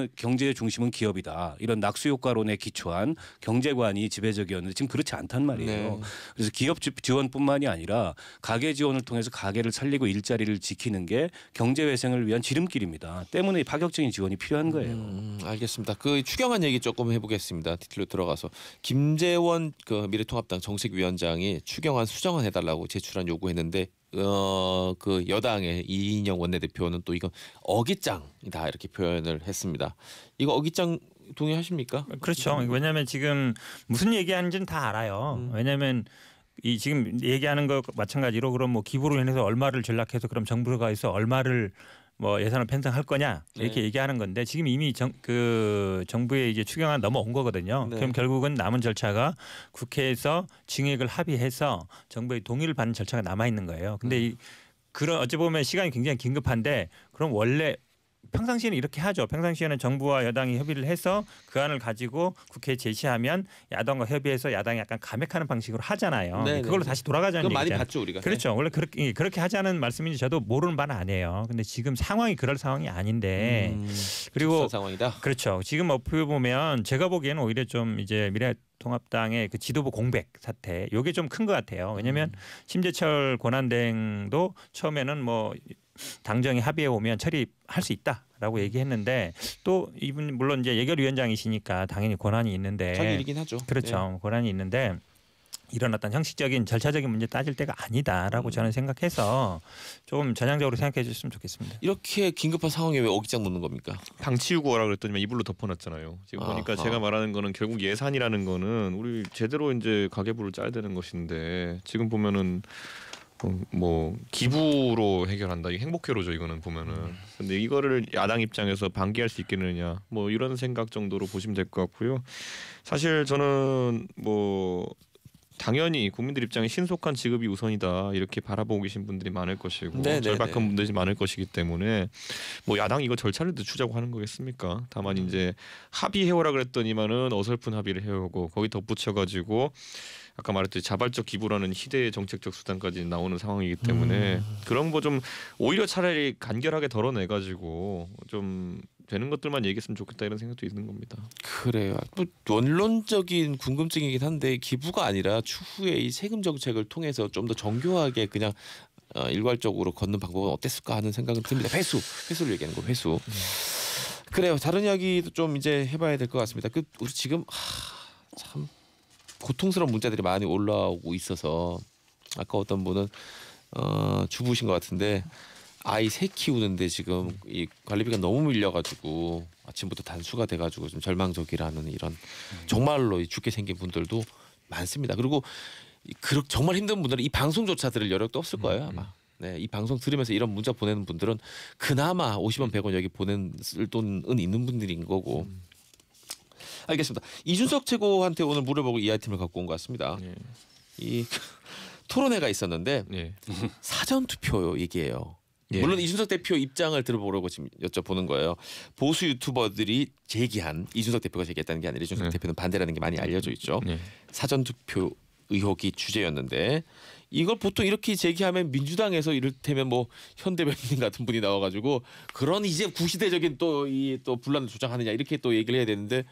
중심은 기업이다. 이런 낙수 효과론에 기초한 경제관이 지배적이었는데 지금 그렇지 않단 말이에요. 그래서 기업 지원뿐만이 아니라 가계 지원을 통해서 가계를 살리고 일자리를 지키는 게 경제 회생을 위한 지름길입니다. 때문에 파격적인 지원이 필요한 거예요. 알겠습니다. 그 추경안 얘기 조금 해보겠습니다. 디테일로 들어가서 김재원 그 미래통합당 정책위원장이 추경안 수정안 해달라고 제출한 요구했는데 그 여당의 이인영 원내대표는 또 이건 어깃장이다 이렇게 표현을 했습니다. 이거 어깃장 동의하십니까? 그렇죠. 왜냐하면 지금 무슨 얘기하는지는 다 알아요. 왜냐하면 이 지금 얘기하는 거 마찬가지로 그럼 뭐 기부로 인해서 얼마를 전락해서 그럼 정부가 해서 얼마를 뭐 예산을 편성할 거냐 이렇게 네. 얘기하는 건데 지금 이미 그 정부의 이제 추경안 넘어온 거거든요. 네. 그럼 결국은 남은 절차가 국회에서 증액을 합의해서 정부의 동의를 받는 절차가 남아 있는 거예요. 근데 그런 어찌 보면 시간이 굉장히 긴급한데 그럼 원래 평상시에는 이렇게 하죠. 평상시에는 정부와 여당이 협의를 해서 그 안을 가지고 국회에 제시하면 야당과 협의해서 야당이 약간 감액하는 방식으로 하잖아요. 네, 그걸로 네. 다시 돌아가자는 그건 많이 얘기잖아요. 봤죠 우리가. 그렇죠. 원래 그렇게 하자는 말씀인지 저도 모르는 바는 아니에요. 근데 지금 상황이 그럴 상황이 아닌데 그리고 특수한 상황이다. 그렇죠. 지금 어떻게 보면 제가 보기에는 오히려 좀 이제 미래통합당의 그 지도부 공백 사태 요게 좀 큰 것 같아요. 왜냐하면 심재철 권한대행도 처음에는 뭐 당정이 합의해 오면 처리할 수 있다라고 얘기했는데 또 이분 물론 이제 예결위원장이시니까 당연히 권한이 있는데 자기 일이긴 하죠. 그렇죠. 권한이 있는데 이런 어떤 형식적인 절차적인 문제 따질 때가 아니다라고 저는 생각해서 좀 전향적으로 생각해 주셨으면 좋겠습니다. 이렇게 긴급한 상황에 왜 어깃장 놓는 겁니까? 방치우고 오라 그랬더니 이불로 덮어놨잖아요. 지금 보니까 제가 말하는 거는 결국 예산이라는 거는 우리 제대로 이제 가계부를 짜야 되는 것인데 지금 보면은 뭐 기부로 해결한다. 이 행복회로죠 이거는 보면은. 근데 이거를 야당 입장에서 방기할 수 있겠느냐. 뭐 이런 생각 정도로 보시면 될 것 같고요. 사실 저는 뭐 당연히 국민들 입장에 신속한 지급이 우선이다 이렇게 바라보고 계신 분들이 많을 것이고 절박한 분들이 많을 것이기 때문에 뭐 야당이 이거 절차를 늦추자고 하는 거겠습니까? 다만 이제 합의해오라 그랬더니만은 어설픈 합의를 해오고 거기 덧붙여가지고 아까 말했듯이 자발적 기부라는 희대의 정책적 수단까지 나오는 상황이기 때문에 그런 거 좀 오히려 차라리 간결하게 덜어내가지고 좀 되는 것들만 얘기했으면 좋겠다 이런 생각도 있는 겁니다. 그래요. 또 원론적인 궁금증이긴 한데 기부가 아니라 추후에 이 세금 정책을 통해서 좀 더 정교하게 그냥 일괄적으로 걷는 방법은 어땠을까 하는 생각은 듭니다. 회수를 얘기하는 거 회수. 그래요. 다른 이야기도 좀 이제 해봐야 될 것 같습니다. 우리 지금 참 고통스러운 문제들이 많이 올라오고 있어서 아까 어떤 분은 주부신 것 같은데 아이 셋 키우는데 지금 이 관리비가 너무 밀려가지고 아침부터 단수가 돼가지고 좀 절망적이라는 이런 정말로 죽게 생긴 분들도 많습니다. 그리고 정말 힘든 분들은 이 방송조차 들을 여력도 없을 거예요 아마. 네, 이 방송 들으면서 이런 문자 보내는 분들은 그나마 50원 100원 여기 쓸 돈은 있는 분들인 거고. 알겠습니다. 이준석 최고한테 오늘 물어보고 이 아이템을 갖고 온 것 같습니다. 네. 이 토론회가 있었는데 네. 사전 투표 얘기예요. 예. 물론 이준석 대표 입장을 들어보려고 지금 여쭤보는 거예요. 보수 유튜버들이 제기한 이준석 대표가 제기했다는 게 아니라 이준석 대표는 반대라는 게 많이 알려져 있죠. 사전 투표 의혹이 주제였는데 이걸 보통 이렇게 제기하면 민주당에서 이를테면 뭐 현대변인 같은 분이 나와가지고 그런 이제 구시대적인 또 분란을 조장하느냐 이렇게 또 얘기를 해야 되는데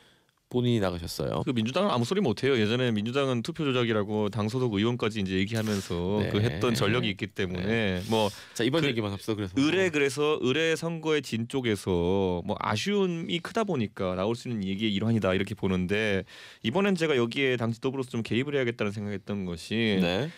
본인이 나가셨어요. 그 민주당은 아무 소리 못 해요. 예전에 민주당은 투표 조작이라고 당 소속 의원까지 이제 얘기하면서 네. 그 했던 전력이 있기 때문에 뭐 자 이번 얘기만 합시다. 그래서 그래서 의뢰 선거의 진 쪽에서 뭐 아쉬움이 크다 보니까 나올 수 있는 얘기의 일환이다 이렇게 보는데 이번엔 제가 여기에 당 지도부로서 좀 개입을 해야겠다는 생각했던 것이 네.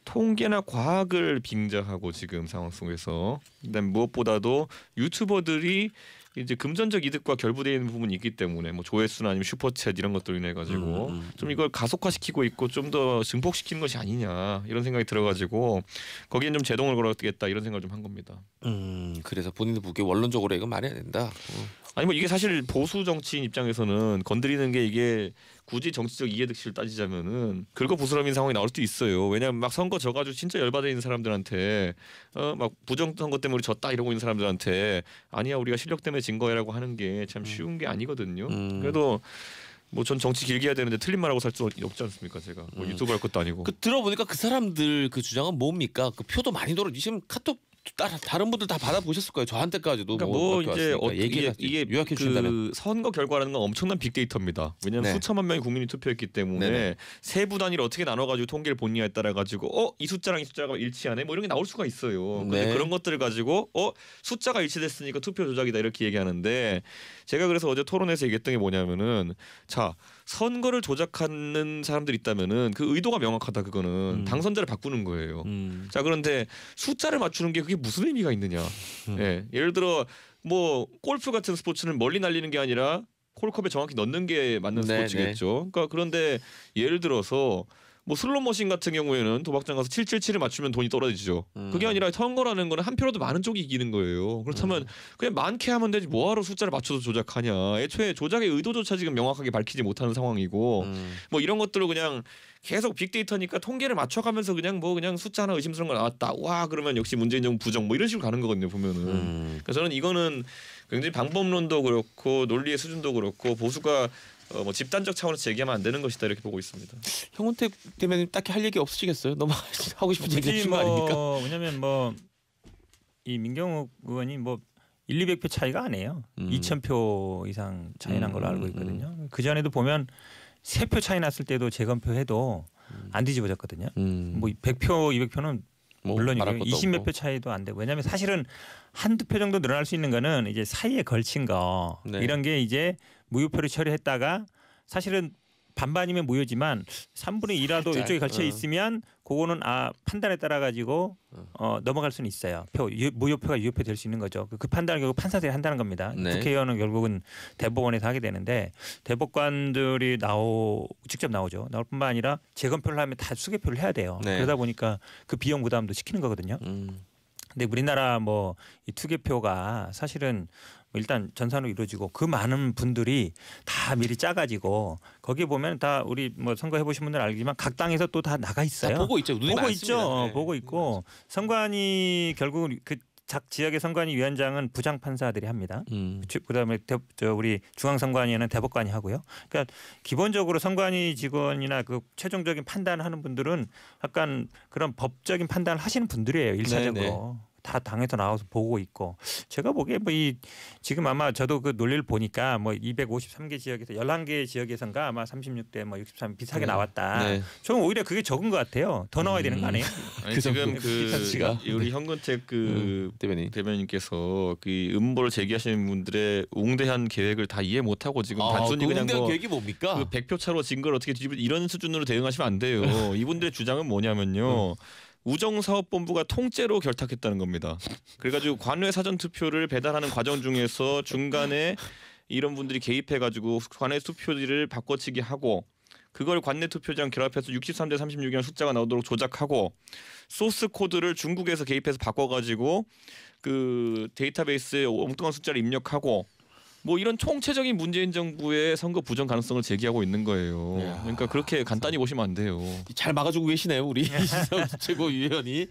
통계나 과학을 빙자하고 지금 상황 속에서 그다음 무엇보다도 유튜버들이 이제 금전적 이득과 결부되어 있는 부분이 있기 때문에 뭐 조회수나 아니면 슈퍼챗 이런 것들로 인해 가지고 좀 이걸 가속화시키고 있고 좀 더 증폭시키는 것이 아니냐 이런 생각이 들어가지고 거기엔 좀 제동을 걸어야겠다 이런 생각을 좀 한 겁니다. 그래서 본인도 보기에 원론적으로 이건 말해야 된다. 아니 뭐 이게 사실 보수 정치인 입장에서는 건드리는 게 이게 굳이 정치적 이해득실을 따지자면은 긁어 부스럼인 상황이 나올 수도 있어요. 왜냐하면 막 선거 져가지고 진짜 열받아 있는 사람들한테 막 부정선거 때문에 우리 졌다 이러고 있는 사람들한테 아니야 우리가 실력 때문에 진 거야라고 하는 게 참 쉬운 게 아니거든요. 그래도 뭐 전 정치 길게 해야 되는데 틀린 말하고 살 수 없지 않습니까? 제가 뭐 유튜브 할 것도 아니고. 들어보니까 그 사람들 그 주장은 뭡니까? 그 표도 많이 돌아. 지금 카톡 다른 분들 다 받아보셨을 거예요. 저한테까지도 그러니까 뭐 이제 이게 요약해 주신다면 그 선거 결과라는 건 엄청난 빅데이터입니다. 왜냐하면 수천만 명의 국민이 투표했기 때문에 세부 단위를 어떻게 나눠가지고 통계를 본냐에 따라 가지고 이 숫자랑 이 숫자가 일치하네 뭐 이런 게 나올 수가 있어요. 근데 그런 것들을 가지고 숫자가 일치됐으니까 투표 조작이다 이렇게 얘기하는데 제가 그래서 어제 토론에서 얘기했던 게 뭐냐면은 자 선거를 조작하는 사람들이 있다면은 그 의도가 명확하다 그거는 당선자를 바꾸는 거예요. 자 그런데 숫자를 맞추는 게 그게 무슨 의미가 있느냐? 예, 예를 들어 뭐 골프 같은 스포츠는 멀리 날리는 게 아니라 홀컵에 정확히 넣는 게 맞는 스포츠겠죠. 그러니까 그런데 예를 들어서 뭐 슬롯머신 같은 경우에는 도박장 가서 777을 맞추면 돈이 떨어지죠. 그게 아니라 선거라는 거는 한 표라도 많은 쪽이 이기는 거예요. 그렇다면 그냥 많게 하면 되지 뭐하러 숫자를 맞춰서 조작하냐. 애초에 조작의 의도조차 지금 명확하게 밝히지 못하는 상황이고 뭐 이런 것들을 그냥 계속 빅데이터니까 통계를 맞춰가면서 그냥 숫자 하나 의심스러운 거 나왔다. 와 그러면 역시 문재인 정부 부정 뭐 이런 식으로 가는 거거든요 보면은. 그래서 저는 이거는 굉장히 방법론도 그렇고 논리의 수준도 그렇고 보수가 뭐 집단적 차원에서 제기하면 안 되는 것이다 이렇게 보고 있습니다. 형은택 대변인 딱히 할 얘기 없으시겠어요? 너무 하고 싶은 얘기 하신 거 아닙니까? 왜냐면 뭐 이 민경욱 의원이 뭐 1, 200표 차이가 아니에요. 2,000표 이상 차이 난 걸로 알고 있거든요. 그 전에도 보면 3표 차이 났을 때도 재검표 해도 안 뒤집어졌거든요. 뭐 100표, 200표는 뭐 물론이고 말할 것도 20몇 없고. 표 차이도 안 되고 왜냐하면 사실은 한두 표 정도 늘어날 수 있는 거는 이제 사이에 걸친 거 네. 이런 게 이제 무효표를 처리했다가 사실은 반반이면 무효지만 3분의 2라도 살짝, 이쪽에 걸쳐 있으면 그거는 판단에 따라 가지고 넘어갈 수는 있어요. 무효표가 유효표 될 수 있는 거죠. 그 판단을 결국 판사들이 한다는 겁니다. 네. 국회의원은 결국은 대법원에서 하게 되는데 대법관들이 직접 나오죠. 나올 뿐만 아니라 재검표를 하면 다 수개표를 해야 돼요. 네. 그러다 보니까 그 비용 부담도 시키는 거거든요. 근데 우리나라 뭐 이 투개표가 사실은 뭐 일단 전산으로 이루어지고 그 많은 분들이 다 미리 짜가지고 거기 보면 다 우리 뭐 선거 해보신 분들 알겠지만 각 당에서 또 다 나가 있어요. 다 보고 있죠. 눈이 보고 많습니다. 있죠. 네. 보고 있고 선관위 결국 그 각 지역의 선관위 위원장은 부장 판사들이 합니다. 그다음에 우리 중앙선관위는 대법관이 하고요. 그러니까 기본적으로 선관위 직원이나 그 최종적인 판단하는 분들은 약간 그런 법적인 판단을 하시는 분들이에요. 일차적으로. 다 당에서 나와서 보고 있고 제가 보기에 뭐 이 지금 아마 저도 그 논리를 보니까 뭐 253개 지역에서 11개 지역에선가 아마 36대 뭐 63 비슷하게 나왔다. 네. 저는 오히려 그게 적은 것 같아요. 더 나와야 되는 거 아니에요? 아니, 지금 비슷하지가. 우리 현근택 그 대변인. 대변인께서 그 음보를 제기하시는 분들의 웅대한 계획을 다 이해 못하고 지금 단순히 그냥 뭐 계획이 뭡니까? 그 100표 차로 진 걸 어떻게 뒤집을 이런 수준으로 대응하시면 안 돼요. 이분들의 주장은 뭐냐면요. 우정사업본부가 통째로 결탁했다는 겁니다. 그래가지고 관외 사전 투표를 배달하는 과정 중에서 중간에 이런 분들이 개입해가지고 관외 투표지를 바꿔치기 하고 그걸 관내 투표지랑 결합해서 63대 36이라는 숫자가 나오도록 조작하고 소스 코드를 중국에서 개입해서 바꿔가지고 그 데이터베이스에 엉뚱한 숫자를 입력하고 뭐 이런 총체적인 문재인 정부의 선거 부정 가능성을 제기하고 있는 거예요. 이야, 그러니까 그렇게 간단히 보시면 안 돼요. 잘 막아주고 계시네요 우리 이석 최고위원이.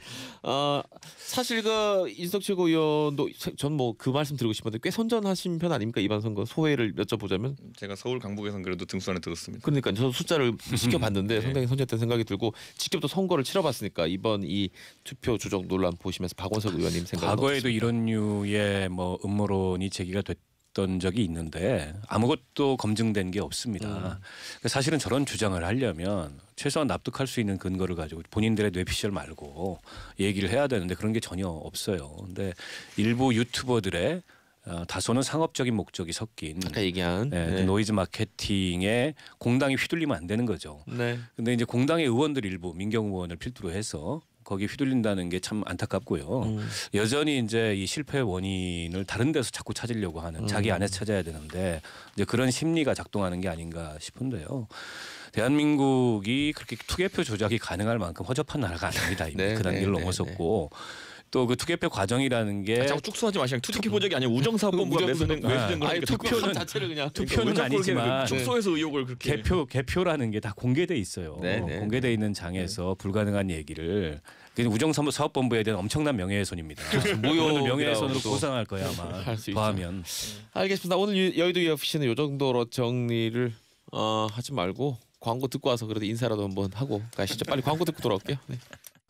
사실 그 이석 최고위원도 전 뭐 그 말씀 드리고 싶었는데 꽤 선전하신 편 아닙니까 이번 선거 소회를 여쭤보자면. 제가 서울 강북에선 그래도 등수 안에 들었습니다. 그러니까 저도 숫자를 지켜봤는데 네. 상당히 선전했다는 생각이 들고 직접 또 선거를 치러봤으니까 이번 이 투표 조작 논란 보시면서 박원석 의원님 생각은 과거에도 어떻습니까? 이런 류의 뭐 음모론이 제기가 됐던 적이 있는데 아무것도 검증된 게 없습니다. 그러니까 사실은 저런 주장을 하려면 최소한 납득할 수 있는 근거를 가지고 본인들의 뇌피셜 말고 얘기를 해야 되는데 그런 게 전혀 없어요. 근데 일부 유튜버들의 다소는 상업적인 목적이 섞인 아까 얘기한 그 노이즈 마케팅에 공당이 휘둘리면 안 되는 거죠. 네. 근데 이제 공당의 의원들 일부 민경욱 의원을 필두로 해서 거기 휘둘린다는 게 참 안타깝고요. 여전히 이제 이 실패 원인을 다른 데서 자꾸 찾으려고 하는 자기 안에 찾아야 되는데 이제 그런 심리가 작동하는 게 아닌가 싶은데요. 대한민국이 그렇게 투개표 조작이 가능할 만큼 허접한 나라가 아닙니다. 이미 네, 그 단계를 네, 넘어섰고 또 그 투개표 과정이라는 게 자꾸 축소하지 마시고 투표기 보적이 아니라 우정사업본부가 매수된 아예 거니까 투표는 자체를 그냥 투표는 아니지만 축소해서 의혹을 그렇게 개표라는 게 다 공개돼 있어요. 네, 네, 공개돼 있는 장에서 불가능한 얘기를 우정사업본부에 대한 엄청난 명예훼손입니다. 무효 명예훼손으로 고상할 거야 아마 할수 있죠. 더하면. 알겠습니다. 오늘 여의도 EFC는 이 정도로 정리를 하지 말고 광고 듣고 와서 그래도 인사라도 한번 하고 가시죠. 빨리 광고 듣고 돌아올게요. 네.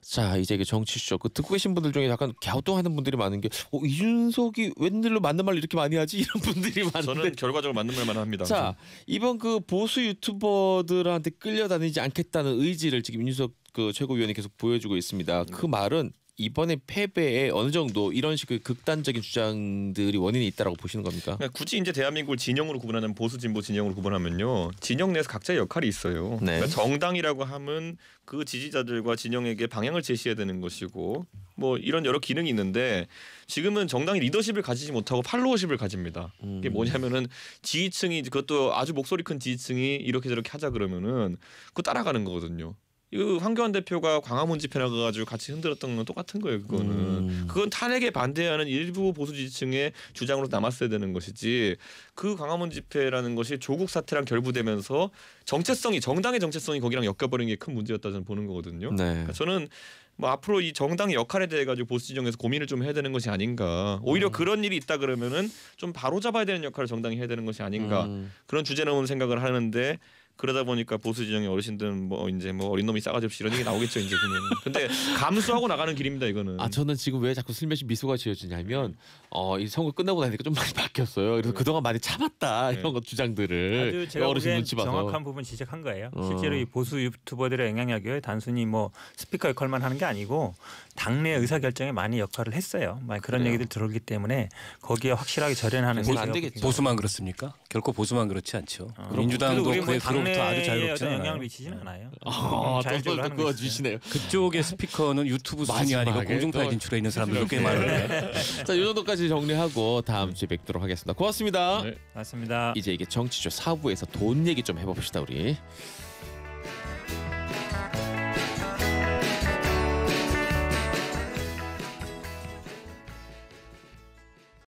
자 이제 이게 정치쇼 그 듣고 계신 분들 중에 약간 갸우뚱하는 분들이 많은 게 이준석이 웬일로 맞는 말 이렇게 많이 하지 이런 분들이 많은데 저는 결과적으로 맞는 말만 합니다. 자 이번 그 보수 유튜버들한테 끌려다니지 않겠다는 의지를 지금 이준석 그 최고위원이 계속 보여주고 있습니다. 그 말은 이번에 패배에 어느 정도 이런 식의 극단적인 주장들이 원인이 있다라고 보시는 겁니까? 그러니까 굳이 이제 대한민국을 진영으로 구분하는 보수 진보 진영으로 구분하면요 진영 내에서 각자의 역할이 있어요. 네. 그러니까 정당이라고 하면 그 지지자들과 진영에게 방향을 제시해야 되는 것이고 뭐 이런 여러 기능이 있는데 지금은 정당이 리더십을 가지지 못하고 팔로워십을 가집니다. 이게 뭐냐면은 지지층이 그것도 아주 목소리 큰 지지층이 이렇게 저렇게 하자 그러면은 그거 따라가는 거거든요. 이거 황교안 대표가 광화문 집회 나가가지고 같이 흔들었던 건 똑같은 거예요. 그거는 그건 탄핵에 반대하는 일부 보수 지지층의 주장으로 남았어야 되는 것이지 그 광화문 집회라는 것이 조국 사태랑 결부되면서 정당의 정체성이 거기랑 엮여버린 게 큰 문제였다 저는 보는 거거든요. 네. 그러니까 저는 뭐 앞으로 이 정당의 역할에 대해 가지고 보수 진영에서 고민을 좀 해야 되는 것이 아닌가. 오히려 그런 일이 있다 그러면은 좀 바로 잡아야 되는 역할을 정당이 해야 되는 것이 아닌가. 그런 주제넘은 생각을 하는데 그러다 보니까 보수 진영의 어르신들은 뭐 이제 뭐 어린 놈이 싸가지 없이 이런 얘기 나오겠죠 이제 보면. 근데 감수하고 나가는 길입니다 이거는. 저는 지금 왜 자꾸 슬며시 미소가 지어지냐면 이 선거 끝나고 나니까 좀 많이 바뀌었어요. 그래서 그동안 많이 참았다 이런 거 주장들을 아주 제가 어르신 보기엔 눈치 봐서. 정확한 부분 지적한 거예요. 실제로 이 보수 유튜버들의 영향력이 단순히 뭐 스피커 역할만 하는 게 아니고 당내 의사 결정에 많이 역할을 했어요. 많이 그런 그래요? 얘기들 들어오기 때문에 거기에 확실하게 절연하는 게 그건 안 제가 되겠죠. 보기엔 보수만 그렇습니까? 결코 보수만 그렇지 않죠. 그래도 민주당도 우리 뭐 그로부터 아주 당내에 자유롭지 어떤 영향을 않아요. 미치지는 않아요. 또 하는 그거 거 있어요. 주시네요. 그쪽의 스피커는 유튜브 수준이 아니고 마지막에 공중파에 또 진출해 있는 사람들도 꽤 많은데. 자, 이 정도까지 정리하고 다음 주에 뵙도록 하겠습니다. 고맙습니다. 네. 맞습니다. 이제 이게 정치쇼 4부에서 돈 얘기 좀 해봅시다 우리.